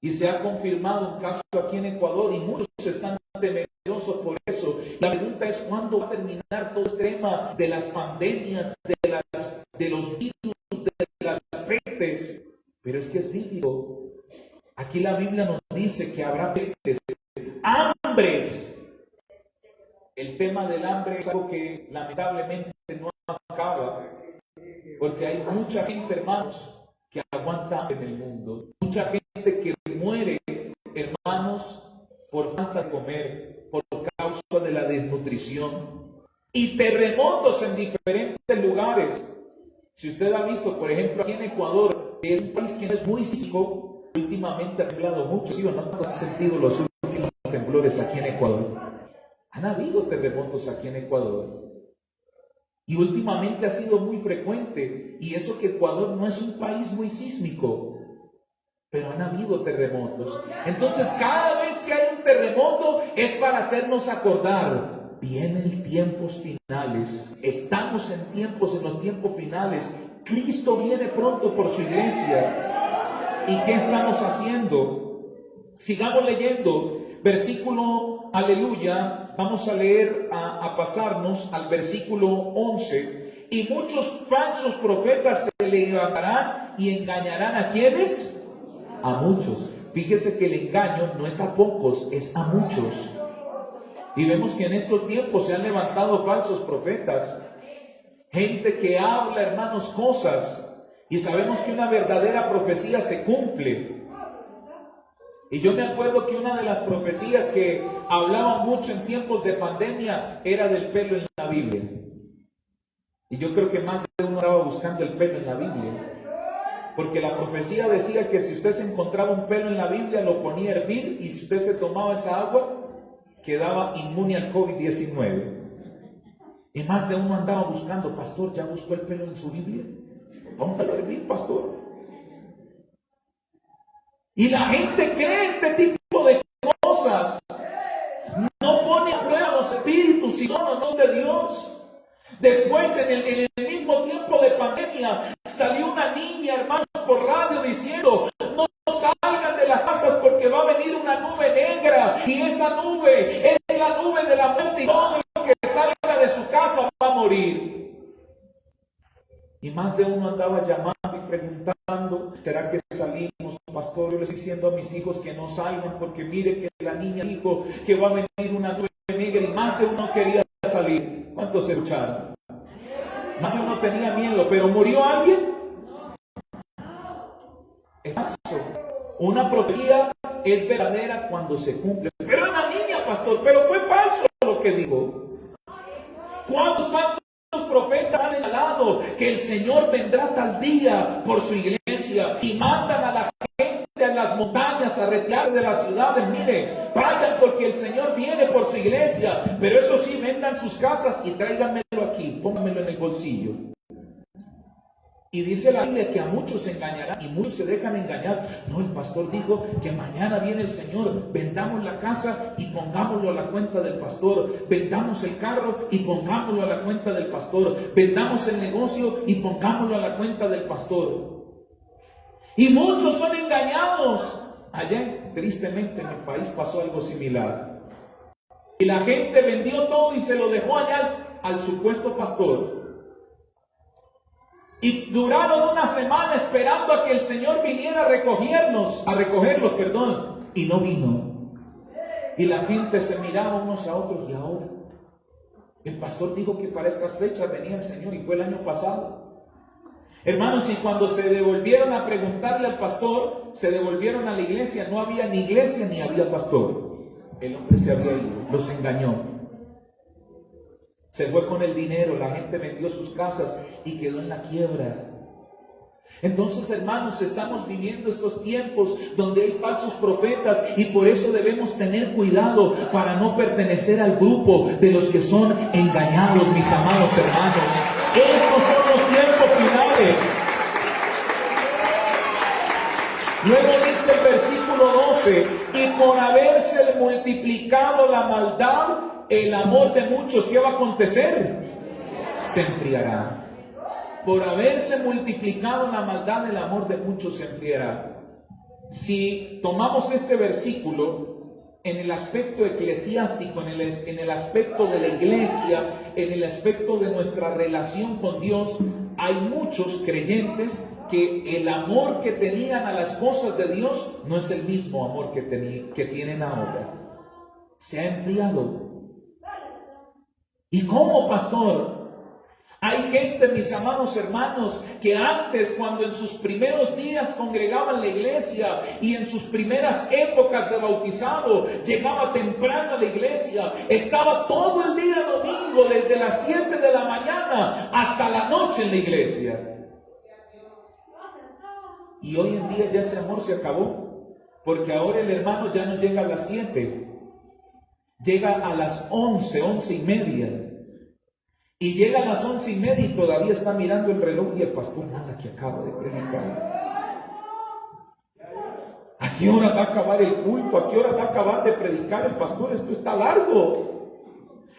Y se ha confirmado un caso aquí en Ecuador y muchos están temerosos por eso. La pregunta es: ¿cuándo va a terminar todo este tema de las pandemias, de los virus, de las pestes? Pero es que es bíblico. Aquí la Biblia nos dice que habrá pestes, hambres. El tema del hambre es algo que lamentablemente no acaba, porque hay mucha gente, hermanos, que aguanta hambre en el mundo. Mucha gente que muere, hermanos, por falta de comer, por causa de la desnutrición. Y terremotos en diferentes lugares. Si usted ha visto, por ejemplo, aquí en Ecuador, que es un país que no es muy sísmico, últimamente ha temblado mucho. ¿Sí o no? ¿Cuántos han sentido los últimos temblores aquí en Ecuador? Han habido terremotos aquí en Ecuador. Y últimamente ha sido muy frecuente. Y eso que Ecuador no es un país muy sísmico, pero han habido terremotos. Entonces, cada vez que hay un terremoto es para hacernos acordar: vienen tiempos finales. Estamos en los tiempos finales. Cristo viene pronto por su iglesia. ¿Y qué estamos haciendo? Sigamos leyendo. Versículo, aleluya, vamos a leer, a pasarnos al versículo 11. Y muchos falsos profetas se levantarán y engañarán ¿a quiénes? A muchos. Fíjese que el engaño no es a pocos, es a muchos. Y vemos que en estos tiempos se han levantado falsos profetas. Gente que habla, hermanos, cosas. Y sabemos que una verdadera profecía se cumple. Y yo me acuerdo que una de las profecías que hablaban mucho en tiempos de pandemia era del pelo en la Biblia. Y yo creo que más de uno estaba buscando el pelo en la Biblia. Porque la profecía decía que si usted se encontraba un pelo en la Biblia, lo ponía a hervir, y si usted se tomaba esa agua, quedaba inmune al COVID-19. Y más de uno andaba buscando: pastor, ¿ya buscó el pelo en su Biblia? Póngalo a hervir, pastor. Y la gente cree este tipo de cosas. No pone a prueba los espíritus si son o no de Dios. Después, en el mismo tiempo de pandemia, salió una niña, hermanos, por radio diciendo: no salgan de las casas porque va a venir una nube negra, y esa nube es la nube de la muerte, y todo el que salga de su casa va a morir. Y más de uno andaba llamando y preguntando: ¿será que salimos, pastor? Yo les estoy diciendo a mis hijos que no salgan, porque mire que la niña dijo que va a venir una nube negra, y más de uno quería salir. ¿Cuántos se escucharon? Más de uno tenía miedo, pero ¿murió alguien? Es falso. Una profecía es verdadera cuando se cumple. Pero una niña, pastor, pero fue falso lo que dijo. ¿Cuántos falsos profetas han señalado que el Señor vendrá tal día por su iglesia y mandan a la gente a las montañas a retirarse de las ciudades? Mire, vayan porque el Señor viene por su iglesia, pero eso sí, vendan sus casas y tráiganmelo aquí, pónganmelo en el bolsillo. Y dice la Biblia que a muchos se engañarán y muchos se dejan engañar. No, el pastor dijo que mañana viene el Señor. Vendamos la casa y pongámoslo a la cuenta del pastor. Vendamos el carro y pongámoslo a la cuenta del pastor. Vendamos el negocio y pongámoslo a la cuenta del pastor. Y muchos son engañados. Allá, tristemente, en mi país pasó algo similar. Y la gente vendió todo y se lo dejó allá al supuesto pastor. Y duraron una semana esperando a que el Señor viniera a recogerlos, y no vino. Y la gente se miraba unos a otros. Y ahora, el pastor dijo que para estas fechas venía el Señor y fue el año pasado. Hermanos, y cuando se devolvieron a preguntarle al pastor, se devolvieron a la iglesia, no había ni iglesia ni había pastor. El hombre se había ido, los engañó. Se fue con el dinero, la gente vendió sus casas y quedó en la quiebra. Entonces, hermanos, estamos viviendo estos tiempos donde hay falsos profetas y por eso debemos tener cuidado para no pertenecer al grupo de los que son engañados, mis amados hermanos. Estos son los tiempos finales. Luego dice el versículo 12, y por haberse multiplicado la maldad, el amor de muchos, ¿qué va a acontecer? Se enfriará. Por haberse multiplicado la maldad, el amor de muchos se enfriará. Si tomamos este versículo en el aspecto eclesiástico, en el aspecto de la iglesia, en el aspecto de nuestra relación con Dios, hay muchos creyentes que el amor que tenían a las cosas de Dios no es el mismo amor que tienen ahora. Se ha enfriado. ¿Y cómo, pastor? Hay gente, mis amados hermanos, que antes, cuando en sus primeros días congregaban la iglesia y en sus primeras épocas de bautizado, llegaba temprano a la iglesia, estaba todo el día domingo, desde las 7 de la mañana hasta la noche en la iglesia. Y hoy en día ya ese amor se acabó, porque ahora el hermano ya no llega a las 7, llega a las 11, 11:30. Y llega a las 11:30 y todavía está mirando el reloj y el pastor nada que acaba de predicar. ¿A qué hora va a acabar el culto? ¿A qué hora va a acabar de predicar el pastor? Esto está largo.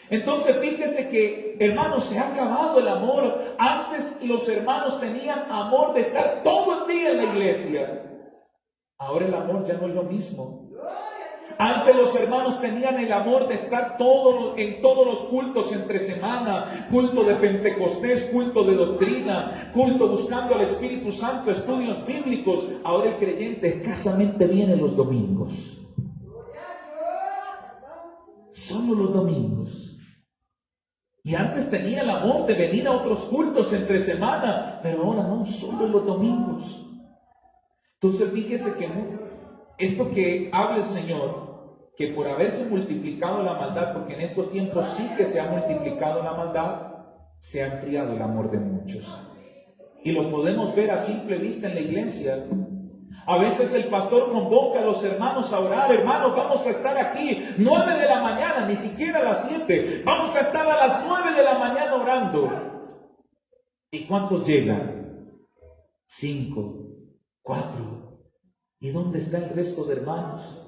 Entonces fíjese que, hermanos, se ha acabado el amor. Antes los hermanos tenían amor de estar todo el día en la iglesia. Ahora el amor ya no es lo mismo. Antes los hermanos tenían el amor de estar en todos los cultos entre semana, culto de Pentecostés, culto de doctrina, culto buscando al Espíritu Santo, estudios bíblicos. Ahora el creyente escasamente viene los domingos. Solo los domingos. Y antes tenía el amor de venir a otros cultos entre semana, pero ahora no, solo los domingos. Entonces fíjese que esto que habla el Señor, que por haberse multiplicado la maldad, porque en estos tiempos sí que se ha multiplicado la maldad, se ha enfriado el amor de muchos. Y lo podemos ver a simple vista en la iglesia. A veces el pastor convoca a los hermanos a orar. Hermanos, vamos a estar aquí 9 de la mañana, ni siquiera a las 7. Vamos a estar a las 9 de la mañana orando. ¿Y cuántos llegan? 5, 4. ¿Y dónde está el resto de hermanos?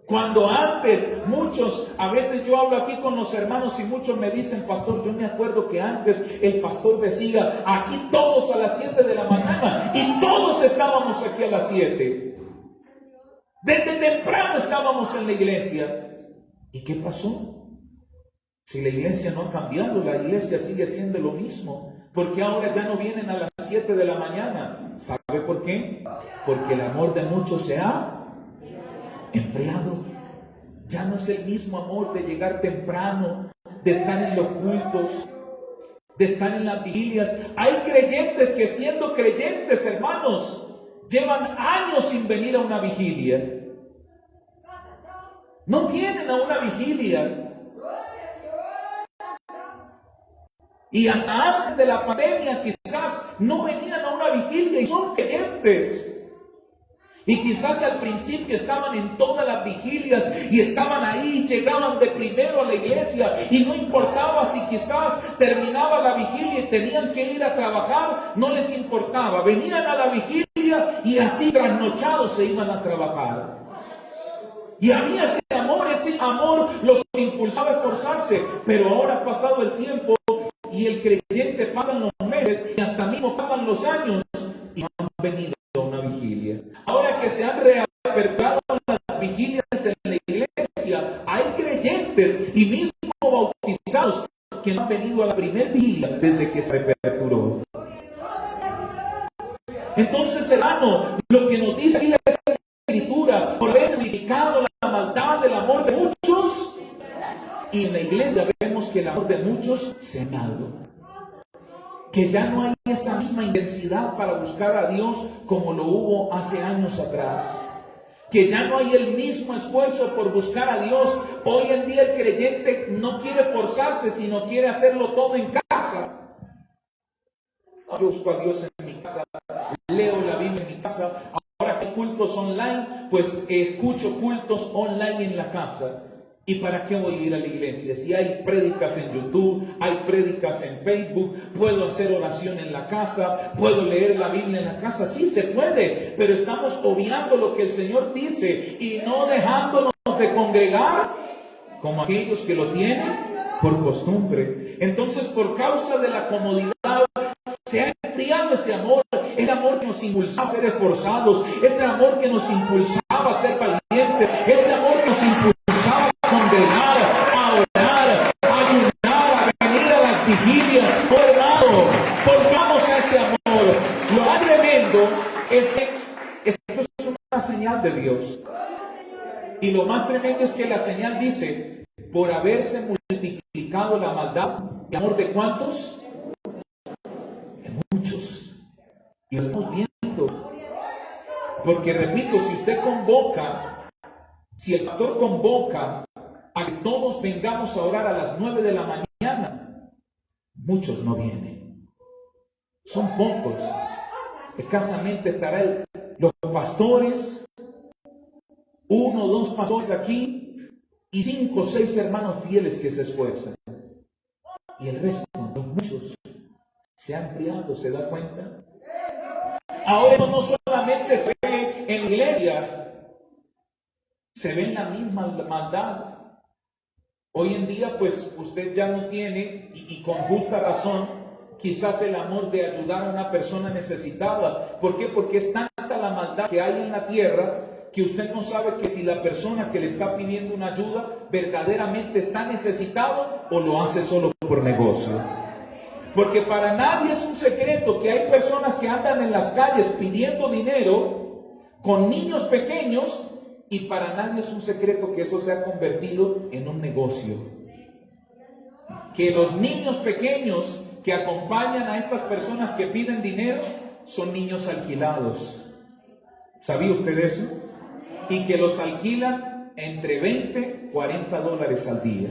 Cuando antes muchos, a veces yo hablo aquí con los hermanos y muchos me dicen, pastor, yo me acuerdo que antes el pastor decía, aquí todos a las 7 de la mañana, y todos estábamos aquí a las 7. Desde temprano estábamos en la iglesia. ¿Y qué pasó? Si la iglesia no ha cambiado, la iglesia sigue siendo lo mismo. Porque ahora ya no vienen a las 7 de la mañana. ¿Sabe por qué? Porque el amor de muchos se ha enfriado. Ya no es el mismo amor de llegar temprano, de estar en los cultos, de estar en las vigilias. Hay creyentes que, siendo creyentes, hermanos, llevan años sin venir a una vigilia. No vienen a una vigilia. Y hasta antes de la pandemia quizás no venían a una vigilia y son creyentes. Y quizás al principio estaban en todas las vigilias y estaban ahí, llegaban de primero a la iglesia y no importaba si quizás terminaba la vigilia y tenían que ir a trabajar, no les importaba. Venían a la vigilia y así trasnochados se iban a trabajar. Y había ese amor los impulsaba a esforzarse. Pero ahora ha pasado el tiempo y el creyente pasan los meses y hasta mismo pasan los años y no han venido a una vigilia. Ahora que se han reaperturado las vigilias en la iglesia, hay creyentes y mismo bautizados que no han venido a la primera vigilia desde que se reaperturó. Entonces, hermano, lo que nos dice aquí la Escritura, por haber criticado la maldad del amor de muchos, y en la iglesia vemos que el amor de muchos se ha dado, que ya no hay esa misma intensidad para buscar a Dios como lo hubo hace años atrás, que ya no hay el mismo esfuerzo por buscar a Dios. Hoy en día el creyente no quiere forzarse, sino quiere hacerlo todo en casa. Yo busco a Dios en mi casa, leo la Biblia en mi casa. Ahora que hay cultos online, pues escucho cultos online en la casa. ¿Y para qué voy a ir a la iglesia? Si hay prédicas en YouTube, hay prédicas en Facebook, puedo hacer oración en la casa, puedo leer la Biblia en la casa. Sí, se puede, pero estamos obviando lo que el Señor dice y no dejándonos de congregar como aquellos que lo tienen por costumbre. Entonces, por causa de la comodidad, se ha enfriado ese amor que nos impulsaba a ser esforzados, ese amor que nos impulsaba a ser valientes, ese amor que nos impulsaba a congregar, a orar, a ayunar, a venir a las vigilias. Oh, hermano, volvamos a ese amor. Lo más tremendo es que esto es una señal de Dios. Y lo más tremendo es que la señal dice, por haberse multiplicado la maldad, ¿el amor de cuántos? De muchos. Y lo estamos viendo. Porque repito, si el pastor convoca a que todos vengamos a orar a las 9 de la mañana, muchos no vienen. Son pocos. Escasamente estarán los pastores, 1 o 2 pastores aquí y 5 o 6 hermanos fieles que se esfuerzan. Y el resto, los muchos, se han enfriado, ¿se da cuenta? Ahora esto no solamente se ve en la iglesia, se ve en la misma maldad. Hoy en día, pues, usted ya no tiene, y con justa razón, quizás el amor de ayudar a una persona necesitada. ¿Por qué? Porque es tanta la maldad que hay en la tierra que usted no sabe que si la persona que le está pidiendo una ayuda verdaderamente está necesitado o lo hace solo por negocio. Porque para nadie es un secreto que hay personas que andan en las calles pidiendo dinero con niños pequeños, y para nadie es un secreto que eso se ha convertido en un negocio. Que los niños pequeños que acompañan a estas personas que piden dinero son niños alquilados. ¿Sabía usted eso? Y que los alquilan entre 20 y 40 dólares al día,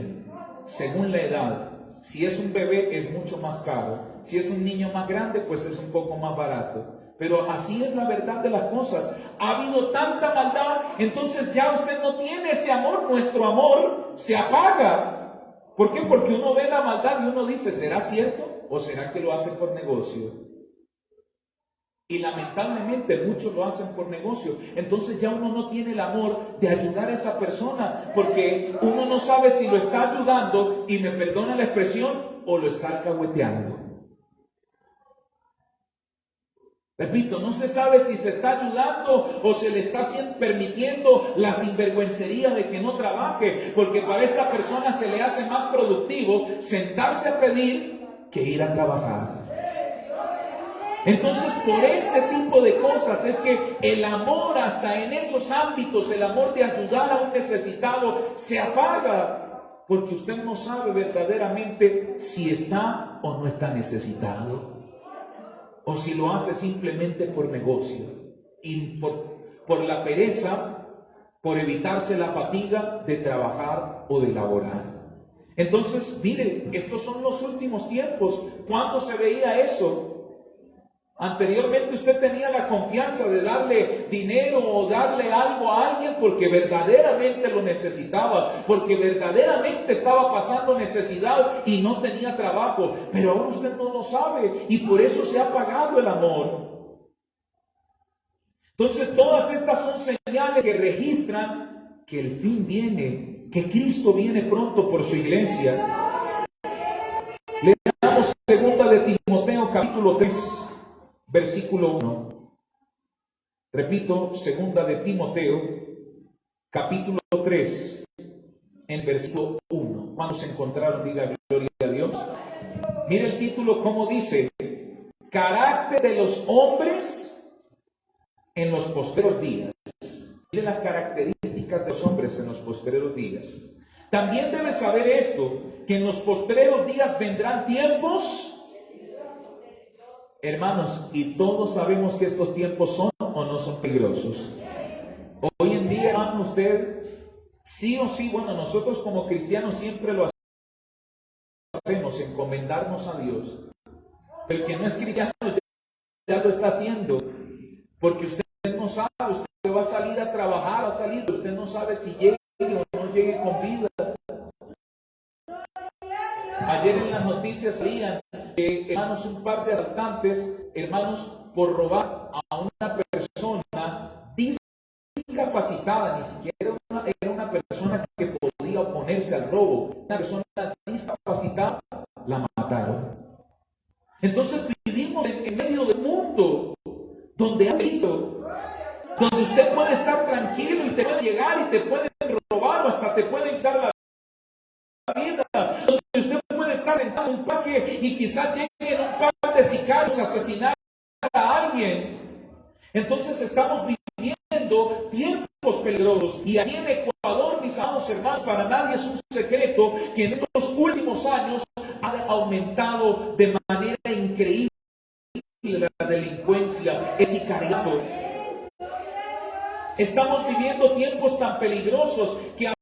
según la edad. Si es un bebé es mucho más caro. Si es un niño más grande, pues es un poco más barato. Pero así es la verdad de las cosas. Ha habido tanta maldad, entonces ya usted no tiene ese amor. Nuestro amor se apaga. ¿Por qué? Porque uno ve la maldad y uno dice, ¿será cierto? ¿O será que lo hacen por negocio? Y lamentablemente muchos lo hacen por negocio. Entonces ya uno no tiene el amor de ayudar a esa persona, porque uno no sabe si lo está ayudando, y me perdona la expresión, o lo está alcahueteando. Repito, no se sabe si se está ayudando o se le está permitiendo la sinvergüencería de que no trabaje, porque para esta persona se le hace más productivo sentarse a pedir que ir a trabajar. Entonces, por este tipo de cosas es que el amor, hasta en esos ámbitos, el amor de ayudar a un necesitado, se apaga, porque usted no sabe verdaderamente si está o no está necesitado, o si lo hace simplemente por negocio y por la pereza, por evitarse la fatiga de trabajar o de laborar. Entonces, mire, estos son los últimos tiempos. ¿Cuándo se veía eso? Anteriormente usted tenía la confianza de darle dinero o darle algo a alguien porque verdaderamente lo necesitaba, porque verdaderamente estaba pasando necesidad y no tenía trabajo. Pero ahora usted no lo sabe y por eso se ha apagado el amor. Entonces todas estas son señales que registran que el fin viene, que Cristo viene pronto por su iglesia. Leamos segunda de Timoteo capítulo 3. Versículo 1. Repito, segunda de Timoteo, capítulo 3, en versículo 1. ¿Cuándo se encontraron? Diga gloria a Dios. Mire el título, cómo dice: carácter de los hombres en los postreros días. Mire las características de los hombres en los postreros días. También debes saber esto, que en los postreros días vendrán tiempos. Hermanos, y todos sabemos que estos tiempos son o no son peligrosos. Hoy en día, hermano, usted, sí o sí, bueno, nosotros como cristianos siempre lo hacemos, encomendarnos a Dios. El que no es cristiano ya lo está haciendo, porque usted no sabe, usted va a salir a trabajar, va a salir, usted no sabe si llegue o no llegue con vida. Ayer en las noticias salían que, hermanos, un par de asaltantes, hermanos, por robar a una persona discapacitada, ni siquiera era una persona que podía oponerse al robo, una persona discapacitada, la mataron. Entonces vivimos en medio del mundo donde ha habido, donde usted puede estar tranquilo y te pueden llegar y te pueden robar o hasta te pueden quitar la vida, donde usted puede estar sentado en un parque y quizás lleguen un par de sicarios a asesinar a alguien. Entonces estamos viviendo tiempos peligrosos, y aquí en Ecuador, mis amados hermanos, para nadie es un secreto que en estos últimos años ha aumentado de manera increíble la delincuencia, el sicariato. Estamos viviendo tiempos tan peligrosos que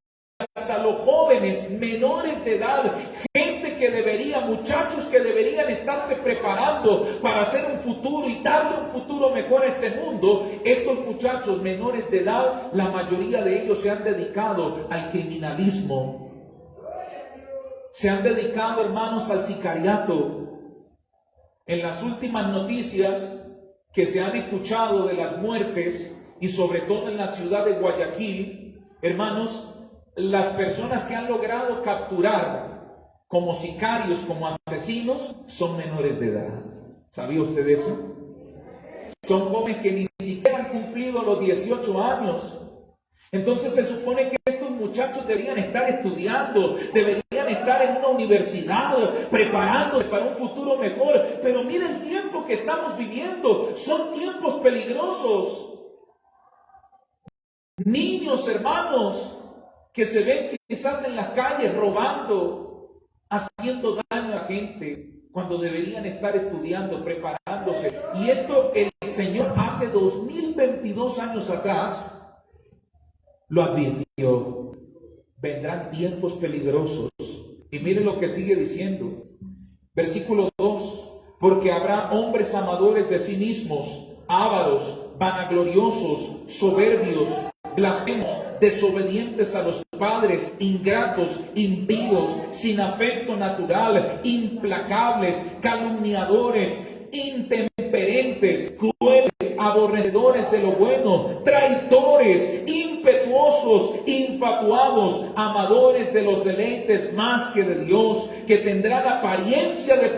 hasta los jóvenes menores de edad, gente que debería, muchachos que deberían estarse preparando para hacer un futuro y darle un futuro mejor a este mundo, estos muchachos menores de edad, la mayoría de ellos se han dedicado al criminalismo, se han dedicado, hermanos, al sicariato. En las últimas noticias que se han escuchado de las muertes, y sobre todo en la ciudad de Guayaquil, hermanos, las personas que han logrado capturar como sicarios, como asesinos, son menores de edad. ¿Sabía usted eso? Son jóvenes que ni siquiera han cumplido los 18 años. Entonces se supone que estos muchachos deberían estar estudiando, deberían estar en una universidad, preparándose para un futuro mejor. Pero mira el tiempo que estamos viviendo, son tiempos peligrosos. Niños, hermanos, que se ven quizás en las calles robando, haciendo daño a la gente, cuando deberían estar estudiando, preparándose. Y esto el Señor hace 2022 años atrás lo advirtió. Vendrán tiempos peligrosos. Y miren lo que sigue diciendo. Versículo 2. Porque habrá hombres amadores de sí mismos, ávaros, vanagloriosos, soberbios, blasfemos, desobedientes a los padres, ingratos, impíos, sin afecto natural, implacables, calumniadores, intemperentes, crueles, aborrecedores de lo bueno, traidores, impetuosos, infatuados, amadores de los deleites más que de Dios, que tendrán apariencia de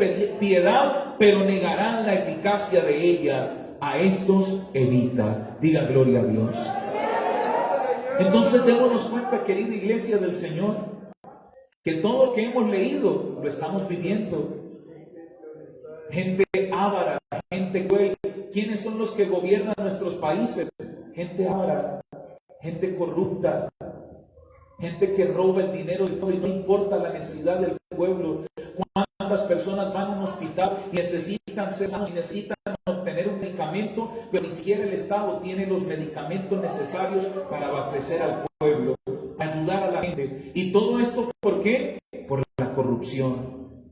piedad, pero negarán la eficacia de ella. A estos evita. Diga gloria a Dios. Entonces démonos cuenta, querida iglesia del Señor, que todo lo que hemos leído lo estamos viviendo. Gente avara, gente cruel. ¿Quiénes son los que gobiernan nuestros países? Gente avara, gente corrupta, gente que roba el dinero del pueblo y no importa la necesidad del pueblo. ¿Cuántas personas van a un hospital y necesitan ser sanos y necesitan obtener un medicamento, pero ni siquiera el Estado tiene los medicamentos necesarios para abastecer al pueblo, ayudar a la gente? Y todo esto, ¿por qué? Por la corrupción.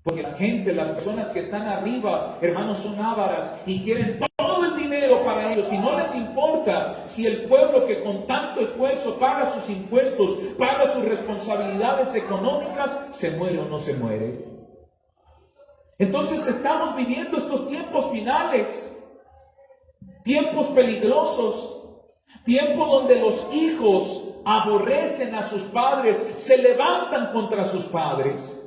Porque la gente, las personas que están arriba, hermanos, son ávaras y quieren todo el dinero para ellos. Y no les importa si el pueblo que con tanto esfuerzo paga sus impuestos, paga sus responsabilidades económicas, se muere o no se muere. Entonces estamos viviendo estos tiempos finales, tiempos peligrosos, tiempos donde los hijos aborrecen a sus padres, se levantan contra sus padres.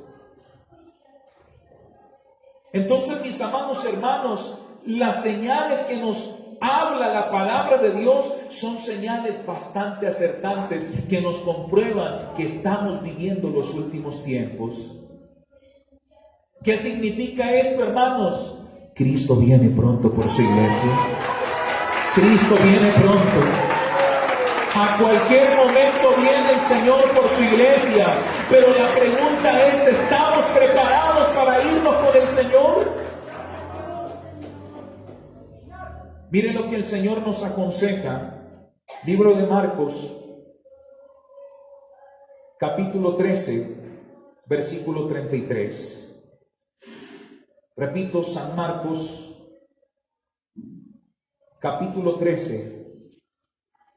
Entonces, mis amados hermanos, las señales que nos habla la palabra de Dios son señales bastante acertantes que nos comprueban que estamos viviendo los últimos tiempos. ¿Qué significa esto, hermanos? Cristo viene pronto por su iglesia. Cristo viene pronto. A cualquier momento viene el Señor por su iglesia. Pero la pregunta es, ¿estamos preparados para irnos por el Señor? Miren lo que el Señor nos aconseja. Libro de Marcos, capítulo 13, versículo 33. Repito, San Marcos, capítulo 13.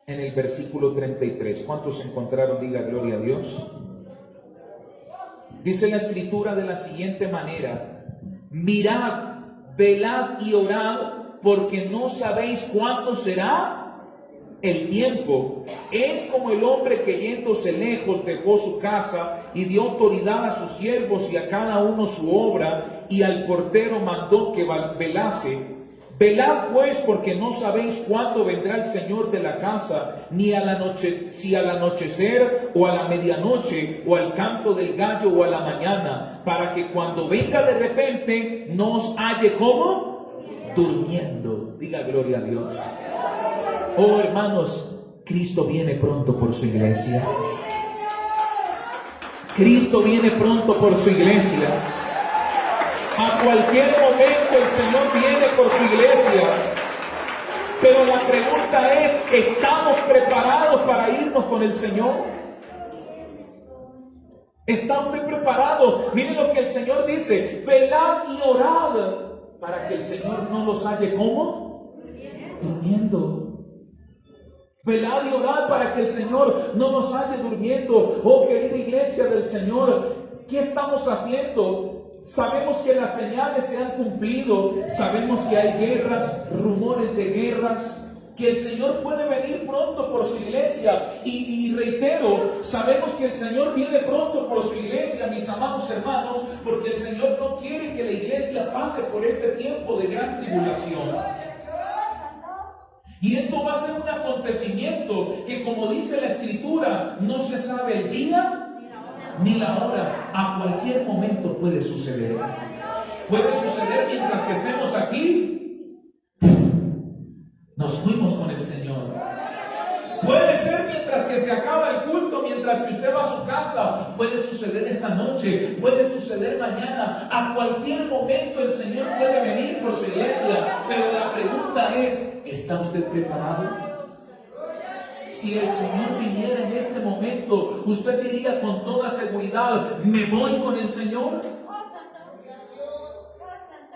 En el versículo 33. ¿Cuántos encontraron? Diga gloria a Dios. Dice la escritura de la siguiente manera: mirad, velad y orad, porque no sabéis cuándo será el tiempo. Es como el hombre que yéndose lejos dejó su casa y dio autoridad a sus siervos y a cada uno su obra, y al portero mandó que velase. Velad pues, porque no sabéis cuándo vendrá el Señor de la casa, ni si al anochecer o a la medianoche o al canto del gallo o a la mañana, para que cuando venga de repente no os halle como durmiendo. Diga gloria a Dios. Oh, hermanos, Cristo viene pronto por su iglesia. Cristo viene pronto por su iglesia. A cualquier momento el Señor viene por su iglesia. Pero la pregunta es, ¿estamos preparados para irnos con el Señor? ¿Está usted preparado? Miren lo que el Señor dice: velad y orad, para que el Señor no los halle ¿cómo? Durmiendo. Velad y orad para que el Señor no nos halle durmiendo. Oh, querida iglesia del Señor, ¿qué estamos haciendo? Sabemos que las señales se han cumplido, sabemos que hay guerras, rumores de guerras, que el Señor puede venir pronto por su iglesia, y reitero, sabemos que el Señor viene pronto por su iglesia, mis amados hermanos, porque el Señor no quiere que la iglesia pase por este tiempo de gran tribulación. Y esto va a ser un acontecimiento que, como dice la Escritura, no se sabe el día ni la hora. A cualquier momento puede suceder. Puede suceder mientras que estemos aquí. Nos fuimos con el Señor. Puede ser mientras que se acaba el culto, mientras que usted va a su casa. Puede suceder esta noche, puede suceder mañana. A cualquier momento el Señor puede venir por su iglesia. Pero la pregunta es, ¿está usted preparado? Si el Señor viniera en este momento, usted diría con toda seguridad, ¿me voy con el Señor?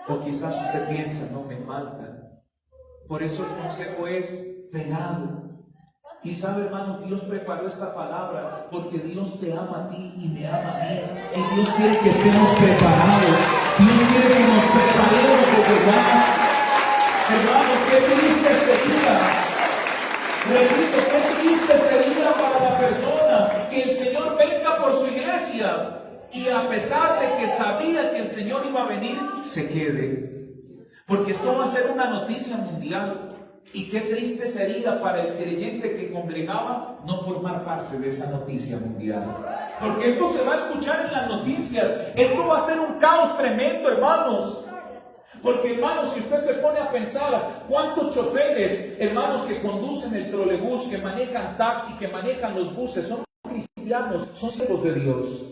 O quizás usted piensa, no, me falta. Por eso el consejo es, velad. Y sabe, hermano, Dios preparó esta palabra porque Dios te ama a ti y me ama a mí. Y Dios quiere que estemos preparados. Dios quiere que nos preparemos de verdad. Hermano, qué triste sería. Repito, qué triste sería para la persona que el Señor venga por su iglesia y a pesar de que sabía que el Señor iba a venir, se quede. Porque esto va a ser una noticia mundial. Y qué triste sería para el creyente que congregaba no formar parte de esa noticia mundial. Porque esto se va a escuchar en las noticias. Esto va a ser un caos tremendo, hermanos. Porque, hermanos, si usted se pone a pensar cuántos choferes, hermanos, que conducen el trolebús, que manejan taxi, que manejan los buses, son cristianos, son siervos de Dios.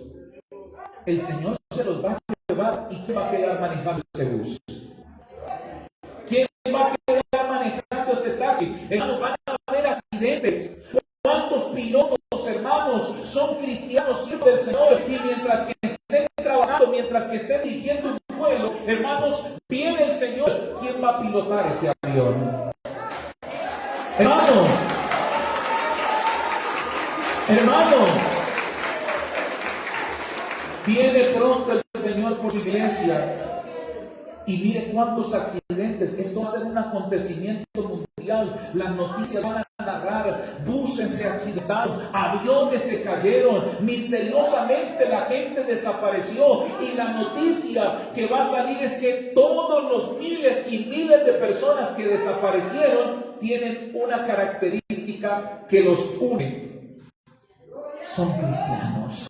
El Señor se los va a llevar. ¿Y quién va a quedar manejando ese bus? ¿Quién va a quedar manejando ese taxi? Hermanos, van a haber accidentes. ¿Cuántos pilotos, hermanos, son cristianos, siervos del Señor? Y mientras que estén trabajando, mientras que estén dirigiendo va a pilotar ese avión? Hermano, viene pronto el Señor por su iglesia. Y mire cuántos accidentes. Esto va a ser un acontecimiento mundial. Las noticias van a narrar. Buses se accidentaron, aviones se cayeron, misteriosamente la gente desapareció. Y la noticia que va a salir es que todos los miles y miles de personas que desaparecieron tienen una característica que los une: son cristianos.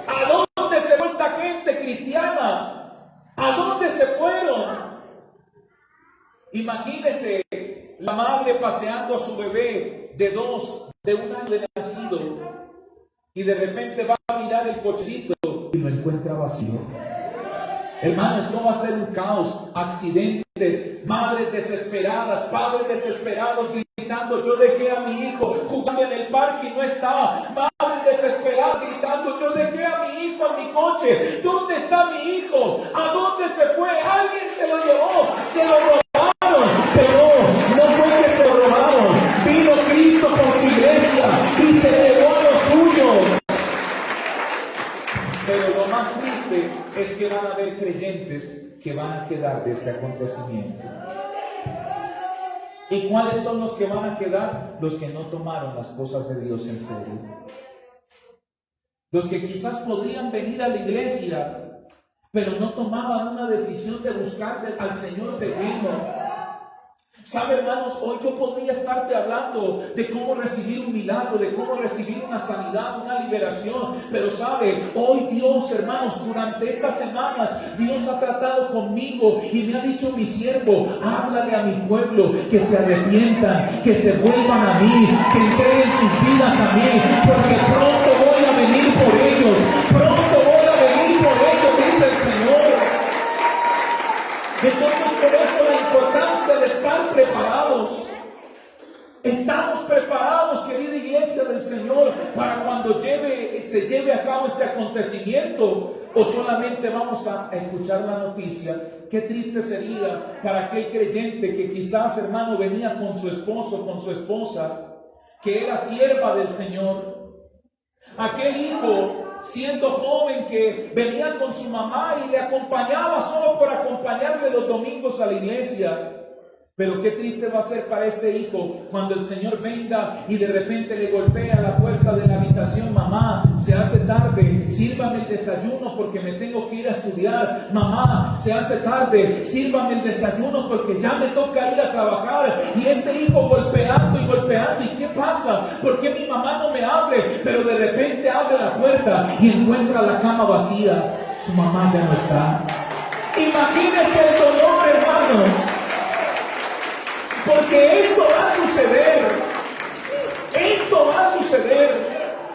¿A dónde se fue esta gente cristiana? ¿A dónde se fueron? Imagínese la madre paseando a su bebé de 1 año de nacido, y de repente va a mirar el cochecito y lo encuentra vacío. Hermanos, esto va a ser un caos, accidentes, madres desesperadas, padres desesperados gritando: yo dejé a mi hijo jugando en el parque y no está. Madres desesperadas gritando: yo dejé a mi hijo en mi coche, ¿dónde está mi hijo? ¿A dónde se fue? Alguien se lo llevó, se lo robaron. Pero no fue que se lo robaron, vino Cristo por su iglesia y se llevó a los suyos. Pero lo más triste es que van a haber creyentes que van a quedar de este acontecimiento. ¿Y cuáles son los que van a quedar? Los que no tomaron las cosas de Dios en serio. Los que quizás podrían venir a la iglesia, pero no tomaban una decisión de buscar al Señor de lleno. ¿Sabe, hermanos? Hoy yo podría estarte hablando de cómo recibir un milagro, de cómo recibir una sanidad, una liberación. Pero sabe, hoy Dios, hermanos, durante estas semanas, Dios ha tratado conmigo y me ha dicho: mi siervo, háblale a mi pueblo que se arrepientan, que se vuelvan a mí, que entreguen sus vidas a mí, porque pronto voy a venir por ellos, pronto voy a venir por ellos, dice el Señor. Entonces, por eso la importancia de estar preparados. Estamos preparados, querida iglesia del Señor, para cuando se lleve a cabo este acontecimiento, o solamente vamos a escuchar la noticia. Qué triste sería para aquel creyente que quizás, hermano, venía con su esposo, con su esposa, que era sierva del Señor. Aquel hijo, siendo joven, que venía con su mamá y le acompañaba solo por acompañarle los domingos a la iglesia. Pero qué triste va a ser para este hijo cuando el Señor venga y de repente le golpea la puerta de la habitación: mamá, se hace tarde, sírvame el desayuno porque me tengo que ir a estudiar. Mamá, se hace tarde, sírvame el desayuno porque ya me toca ir a trabajar. Y este hijo golpeando y golpeando. ¿Y qué pasa? ¿Por qué mi mamá no me hable? Pero de repente abre la puerta y encuentra la cama vacía. Su mamá ya no está. Imagínese el dolor, hermano. Porque esto va a suceder. Esto va a suceder.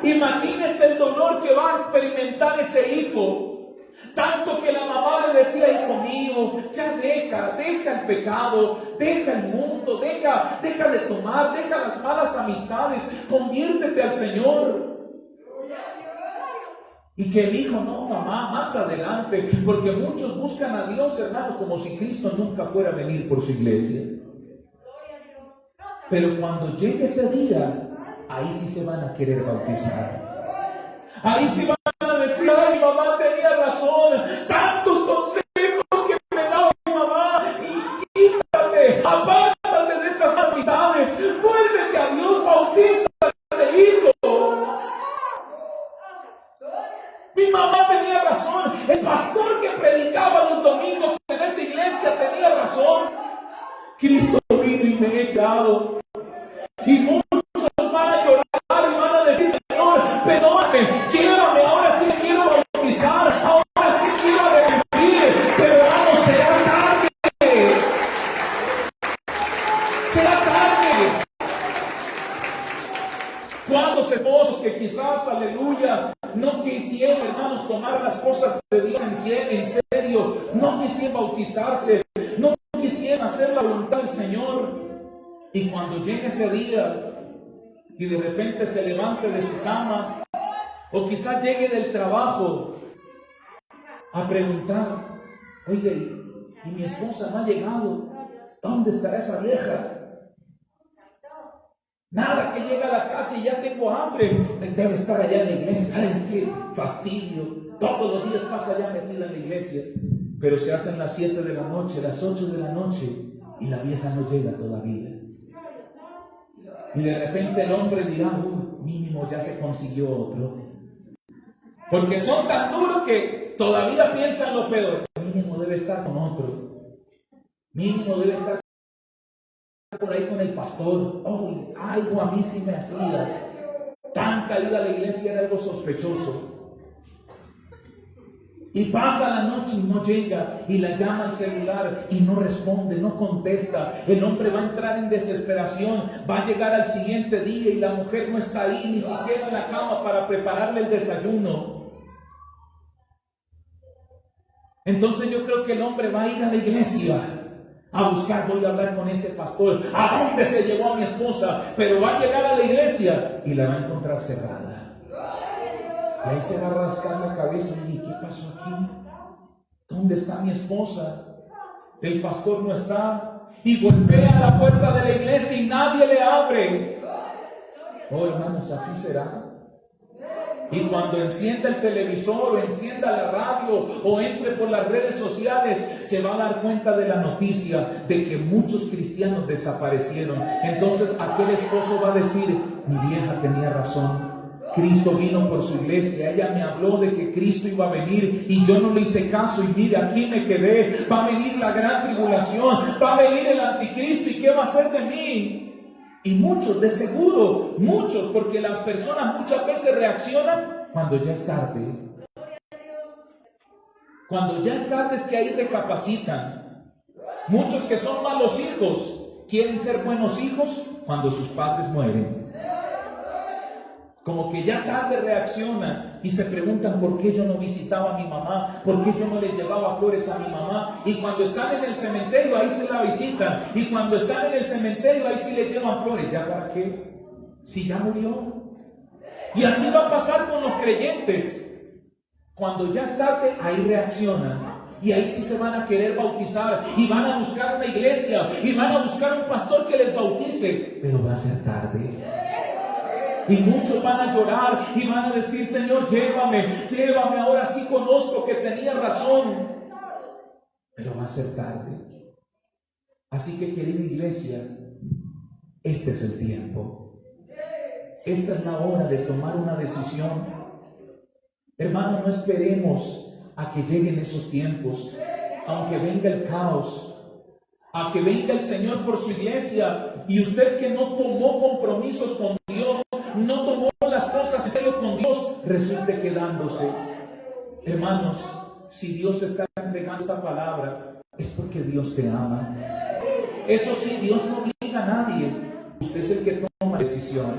Imagínese el dolor que va a experimentar ese hijo. Tanto que la mamá le decía: hijo mío, ya deja el pecado, deja el mundo, deja de tomar, deja las malas amistades, conviértete al Señor. Y que el hijo: no, mamá, más adelante. Porque muchos buscan a Dios, hermano, como si Cristo nunca fuera a venir por su iglesia. Pero cuando llegue ese día, ahí sí se van a querer bautizar. Ahí sí van a decir: ay, mi mamá tenía razón. Tantos consejos que me daba mi mamá. Y quítate, apártate de esas amistades. Vuélvete a Dios, bautízate, hijo. Mi mamá tenía razón. El pastor que predicaba los domingos en esa iglesia tenía razón. Cristo vino y me he dado. Y muchos van a llorar y van a decir: Señor, perdóname, llévame, ahora sí quiero bautizar, ahora sí quiero arrepentir. Pero vamos, será tarde. Será tarde. ¿Cuántos esposos que quizás, aleluya, no quisieron, hermanos, tomar las cosas de Dios en serio, no quisieron bautizarse, no quisieron hacer la voluntad del Señor? Y cuando llegue ese día y de repente se levante de su cama, o quizás llegue del trabajo a preguntar: oye, ¿y mi esposa no ha llegado? ¿Dónde estará esa vieja? Nada que llega a la casa y ya tengo hambre. Debe estar allá en la iglesia. Ay, qué fastidio. Todos los días pasa allá metida en la iglesia. Pero se hacen las 7 de la noche, las 8 de la noche y la vieja no llega todavía. Y de repente el hombre dirá, mínimo ya se consiguió otro. Porque son tan duros que todavía piensan lo peor. Mínimo debe estar con otro. Mínimo debe estar por ahí con el pastor. Algo a mí sí me hacía. Tanta ida a la iglesia era algo sospechoso. Y pasa la noche y no llega, y la llama al celular y no responde, no contesta. El hombre va a entrar en desesperación, va a llegar al siguiente día y la mujer no está ahí, ni siquiera en la cama para prepararle el desayuno. Entonces yo creo que el hombre va a ir a la iglesia a buscar, voy a hablar con ese pastor, ¿a dónde se llevó a mi esposa? Pero va a llegar a la iglesia y la va a encontrar cerrada. Y ahí se va a rascar la cabeza y ¿qué pasó aquí? ¿Dónde está mi esposa? El pastor no está. Y golpea la puerta de la iglesia y nadie le abre. Hermanos, así será. Y cuando encienda el televisor o encienda la radio o entre por las redes sociales, se va a dar cuenta de la noticia de que muchos cristianos desaparecieron. Entonces aquel esposo va a decir, mi vieja tenía razón. Cristo vino por su iglesia, ella me habló de que Cristo iba a venir y yo no le hice caso y mire, aquí me quedé, va a venir la gran tribulación, va a venir el anticristo y ¿qué va a hacer de mí? Y muchos, de seguro, muchos, porque las personas muchas veces reaccionan cuando ya es tarde. Cuando ya es tarde es que ahí recapacitan. Muchos que son malos hijos quieren ser buenos hijos cuando sus padres mueren. Como que ya tarde reaccionan y se preguntan por qué yo no visitaba a mi mamá, por qué yo no le llevaba flores a mi mamá. Y cuando están en el cementerio, ahí se la visitan. Y cuando están en el cementerio, ahí sí le llevan flores. ¿Ya para qué? Si ya murió. Y así va a pasar con los creyentes. Cuando ya es tarde, ahí reaccionan. Y ahí sí se van a querer bautizar. Y van a buscar una iglesia. Y van a buscar un pastor que les bautice. Pero va a ser tarde. Y muchos van a llorar y van a decir, Señor, llévame, ahora sí conozco que tenía razón. Pero va a ser tarde. Así que, querida iglesia, este es el tiempo. Esta es la hora de tomar una decisión. Hermano, no esperemos a que lleguen esos tiempos, aunque venga el caos, a que venga el Señor por su iglesia y usted que no tomó compromisos con Dios, no tomó las cosas en serio con Dios, resulte quedándose. Hermanos, si Dios está entregando esta palabra, es porque Dios te ama. Eso sí, Dios no obliga a nadie. Usted es el que toma la decisión.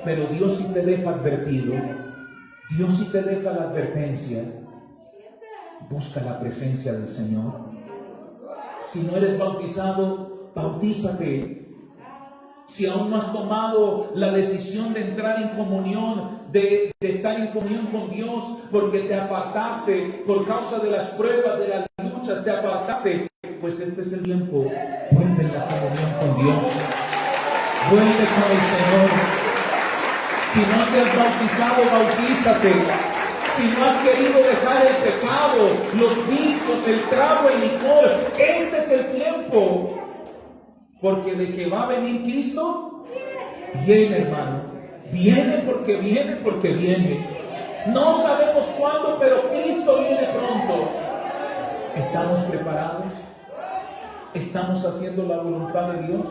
Pero Dios sí te deja advertido. Dios sí te deja la advertencia. Busca la presencia del Señor. Si no eres bautizado, bautízate. Si aún no has tomado la decisión de entrar en comunión, de estar en comunión con Dios, porque te apartaste por causa de las pruebas, de las luchas, te apartaste, pues este es el tiempo. Vuelve en la comunión con Dios. Vuelve con el Señor. Si no te has bautizado, bautízate. Si no has querido dejar el pecado, los vicios, el trago, el licor, este es el tiempo. Porque de que va a venir Cristo, viene, hermano. Viene porque viene porque viene. No sabemos cuándo, pero Cristo viene pronto. ¿Estamos preparados? ¿Estamos haciendo la voluntad de Dios?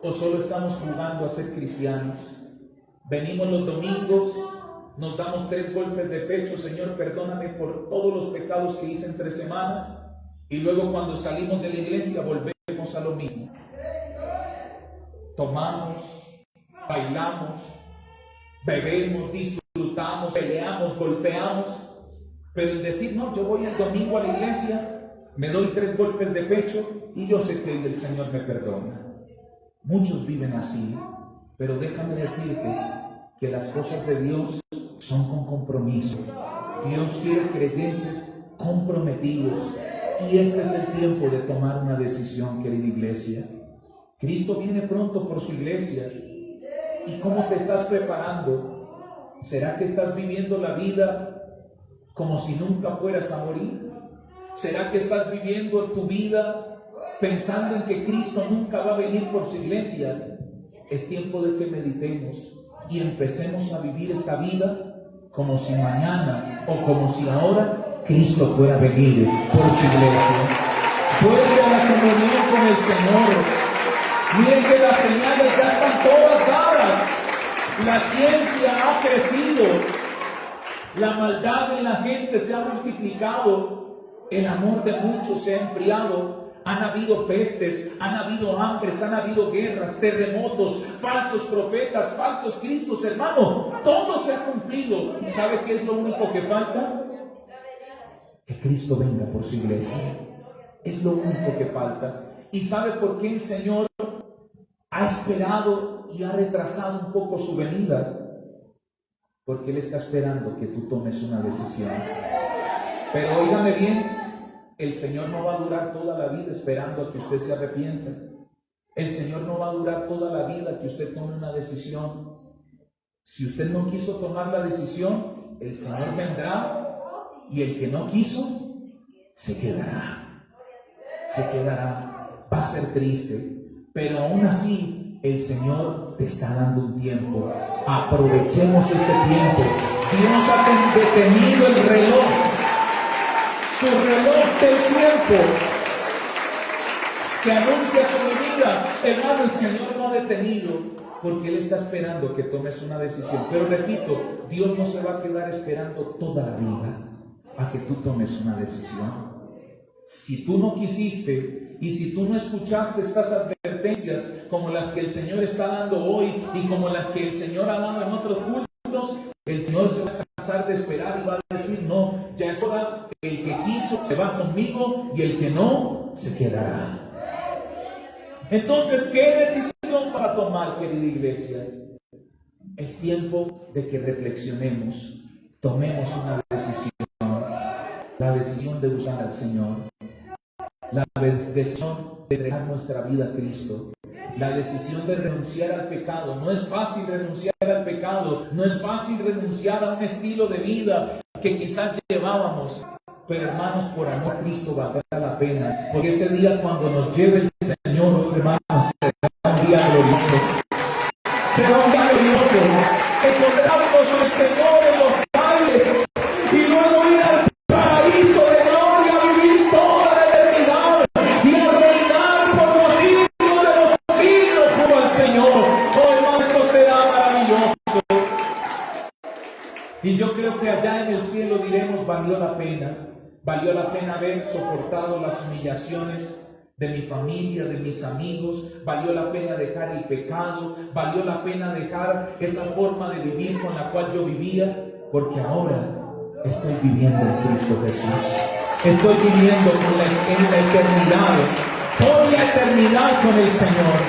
¿O solo estamos jugando a ser cristianos? Venimos los domingos, nos damos 3 golpes de pecho, Señor, perdóname por todos los pecados que hice entre semana. Y luego cuando salimos de la iglesia volvemos a lo mismo. Tomamos, bailamos, bebemos, disfrutamos, peleamos, golpeamos. Pero el decir, no, yo voy el domingo a la iglesia, me doy 3 golpes de pecho y yo sé que el Señor me perdona. Muchos viven así, pero déjame decirte que las cosas de Dios son con compromiso. Dios quiere creyentes comprometidos. Y este es el tiempo de tomar una decisión, querida iglesia. Cristo viene pronto por su iglesia. ¿Y cómo te estás preparando? ¿Será que estás viviendo la vida como si nunca fueras a morir? ¿Será que estás viviendo tu vida pensando en que Cristo nunca va a venir por su iglesia? Es tiempo de que meditemos y empecemos a vivir esta vida como si mañana o como si ahora Cristo fuera a venir por su iglesia. Vuelve a la comunión con el Señor. Miren que las señales ya están todas dadas. La ciencia ha crecido. La maldad en la gente se ha multiplicado. El amor de muchos se ha enfriado. Han habido pestes, han habido hambres, han habido guerras, terremotos, falsos profetas, falsos cristos, hermano. Todo se ha cumplido. ¿Y sabe qué es lo único que falta? Que Cristo venga por su iglesia. Es lo único que falta. ¿Y sabe por qué el Señor ha esperado y ha retrasado un poco su venida? Porque Él está esperando que tú tomes una decisión. Pero óigame bien, el Señor no va a durar toda la vida esperando a que usted se arrepienta. El Señor no va a durar toda la vida que usted tome una decisión. Si usted no quiso tomar la decisión, el Señor vendrá, y el que no quiso, se quedará. Se quedará. Va a ser triste. Pero aún así, el Señor te está dando un tiempo. Aprovechemos este tiempo. Dios ha detenido el reloj. Su reloj del tiempo que anuncia su venida. Hermano, el Señor no ha detenido, porque Él está esperando que tomes una decisión. Pero repito, Dios no se va a quedar esperando toda la vida a que tú tomes una decisión. Si tú no quisiste y si tú no escuchaste estas advertencias como las que el Señor está dando hoy y como las que el Señor ha dado en otros cultos, el Señor se va a cansar de esperar y va a decir: no, ya es hora. El que quiso se va conmigo y el que no se quedará. Entonces, ¿qué decisión vas a tomar, querida iglesia? Es tiempo de que reflexionemos, tomemos una decisión. La decisión de buscar al Señor, la decisión de entregar nuestra vida a Cristo, la decisión de renunciar al pecado. No es fácil renunciar al pecado, no es fácil renunciar a un estilo de vida que quizás llevábamos, pero hermanos, por amor a Cristo valdrá la pena, porque ese día cuando nos lleve el Señor, hermanos, será un día glorioso. Será un día glorioso. Encontrarnos con el Señor en los aires y luego ir al paraíso de gloria, a vivir toda la eternidad y a reinar por los siglos de los siglos como el Señor. Oh, hermano, esto será maravilloso. Y yo creo que allá en el cielo diremos: valió la pena. Valió la pena haber soportado las humillaciones de mi familia, de mis amigos. Valió la pena dejar el pecado. Valió la pena dejar esa forma de vivir con la cual yo vivía, porque ahora estoy viviendo en Cristo Jesús. Estoy viviendo en la eternidad, por la eternidad con el Señor.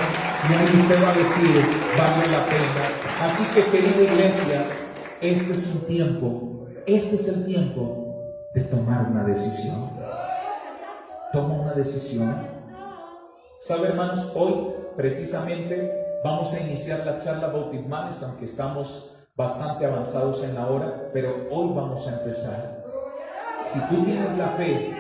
Y ahí usted va a decir: valió la pena. Así que, querida iglesia, este es un tiempo, este es el tiempo de tomar una decisión. Toma una decisión. ¿Sabe, hermanos? Hoy precisamente vamos a iniciar las charlas bautismales, aunque estamos bastante avanzados en la hora, pero hoy vamos a empezar. Si tú tienes la fe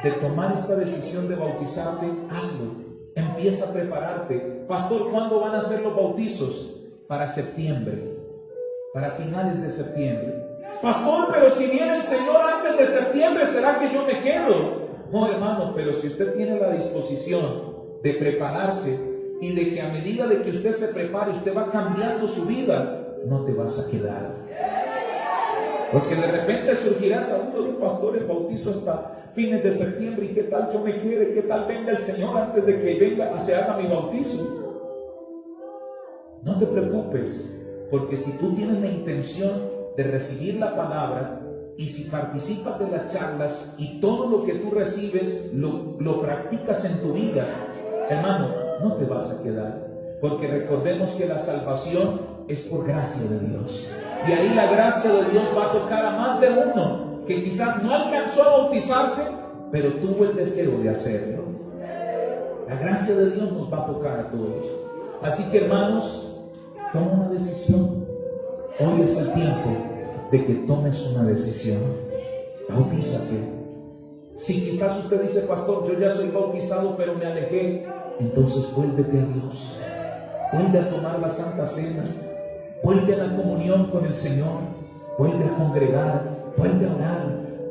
de tomar esta decisión de bautizarte, hazlo. Empieza a prepararte. Pastor, ¿cuándo van a ser los bautizos? Para septiembre, para finales de septiembre. Pastor, pero si viene el Señor antes de septiembre, ¿será que yo me quedo? No, hermano, pero si usted tiene la disposición de prepararse y de que a medida de que usted se prepare, usted va cambiando su vida, no te vas a quedar. Porque de repente surgirá saludos, pastor, el bautizo hasta fines de septiembre, y qué tal yo me quede, qué tal venga el Señor antes de que venga, se haga mi bautizo. No te preocupes, porque si tú tienes la intención de recibir la palabra, y si participas de las charlas y todo lo que tú recibes lo practicas en tu vida, hermano, no te vas a quedar. Porque recordemos que la salvación es por gracia de Dios, y ahí la gracia de Dios va a tocar a más de uno que quizás no alcanzó a bautizarse, pero tuvo el deseo de hacerlo. La gracia de Dios nos va a tocar a todos. Así que, hermanos, toma una decisión. Hoy es el tiempo de que tomes una decisión. Bautízate. Si quizás usted dice, pastor, yo ya soy bautizado, pero me alejé, entonces vuélvete a Dios. Vuelve a tomar la Santa Cena. Vuelve a la comunión con el Señor. Vuelve a congregar. Vuelve a orar.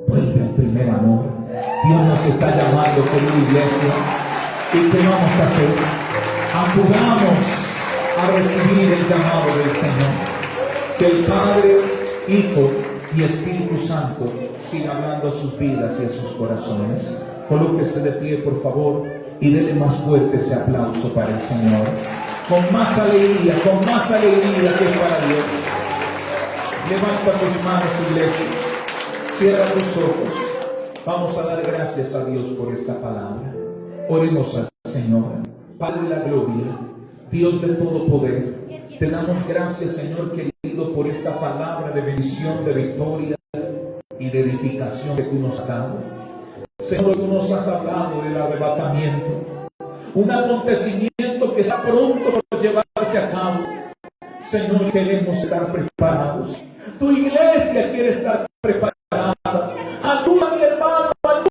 Vuelve al primer amor. Dios nos está llamando, querida iglesia. ¿Y qué vamos a hacer? Acudamos a recibir el llamado del Señor. Que el Padre, Hijo y Espíritu Santo siga hablando a sus vidas y a sus corazones. Colóquese de pie, por favor, y dele más fuerte ese aplauso para el Señor. Con más alegría que es para Dios. Levanta tus manos, iglesia. Cierra tus ojos. Vamos a dar gracias a Dios por esta palabra. Oremos al Señor. Padre de la gloria, Dios de todo poder, te damos gracias, Señor querido, por esta palabra de bendición, de victoria y de edificación que tú nos has dado. Señor, tú nos has hablado del arrebatamiento, un acontecimiento que está pronto por llevarse a cabo. Señor, queremos estar preparados. Tu iglesia quiere estar preparada. Ayuda a mi hermano, ayuda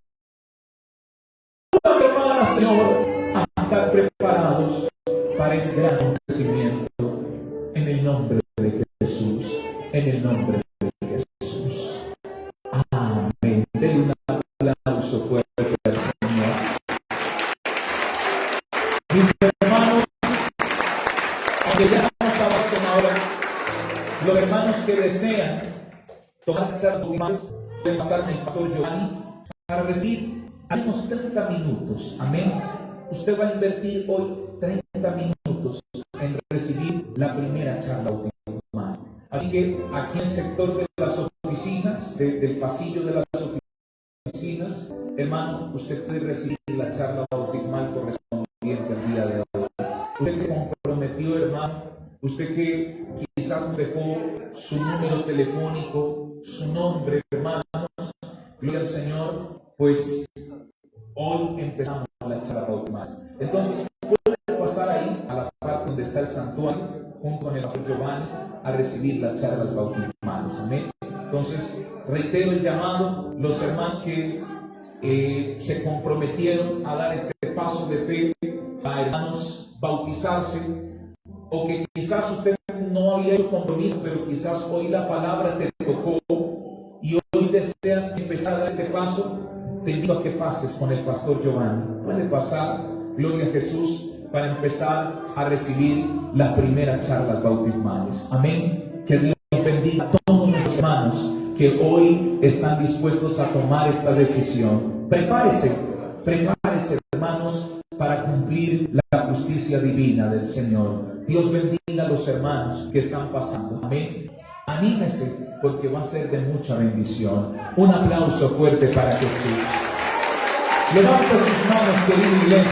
a mi hermana, Señor, a estar preparados para este gran acontecimiento. En el nombre de Jesús, en el nombre de Jesús. Amén. Denle un aplauso fuerte al Señor. Mis hermanos, aunque ya estamos abajo ahora, los hermanos que desean tomar charlas pueden pasar con el pastor Giovanni para recibir unos 30 minutos. Amén. Usted va a invertir hoy 30 minutos en recibir la primera charla bautismal. Así que aquí en el sector de las oficinas, del pasillo de las oficinas, hermano, usted puede recibir la charla bautismal correspondiente al día de hoy. Usted que se comprometió, hermano, usted que quizás nos dejó su número telefónico, su nombre, hermanos, gloria al Señor, pues hoy empezamos la charla bautismal. Entonces, puede pasar ahí a la parte donde está el santuario, junto con el pastor Giovanni, a recibir las charlas bautismales. Amén. Entonces, reitero el llamado, los hermanos que se comprometieron a dar este paso de fe, a hermanos bautizarse, o que quizás usted no había hecho compromiso, pero quizás hoy la palabra te tocó y hoy deseas empezar a dar este paso, te invito a que pases con el pastor Giovanni. Puede pasar, gloria a Jesús, para empezar a recibir las primeras charlas bautismales. Amén. Que Dios bendiga a todos nuestros hermanos que hoy están dispuestos a tomar esta decisión. Prepárese, hermanos, para cumplir la justicia divina del Señor. Dios bendiga a los hermanos que están pasando. Amén. Anímese, porque va a ser de mucha bendición. Un aplauso fuerte para Jesús. Levanta sus manos, querida iglesia.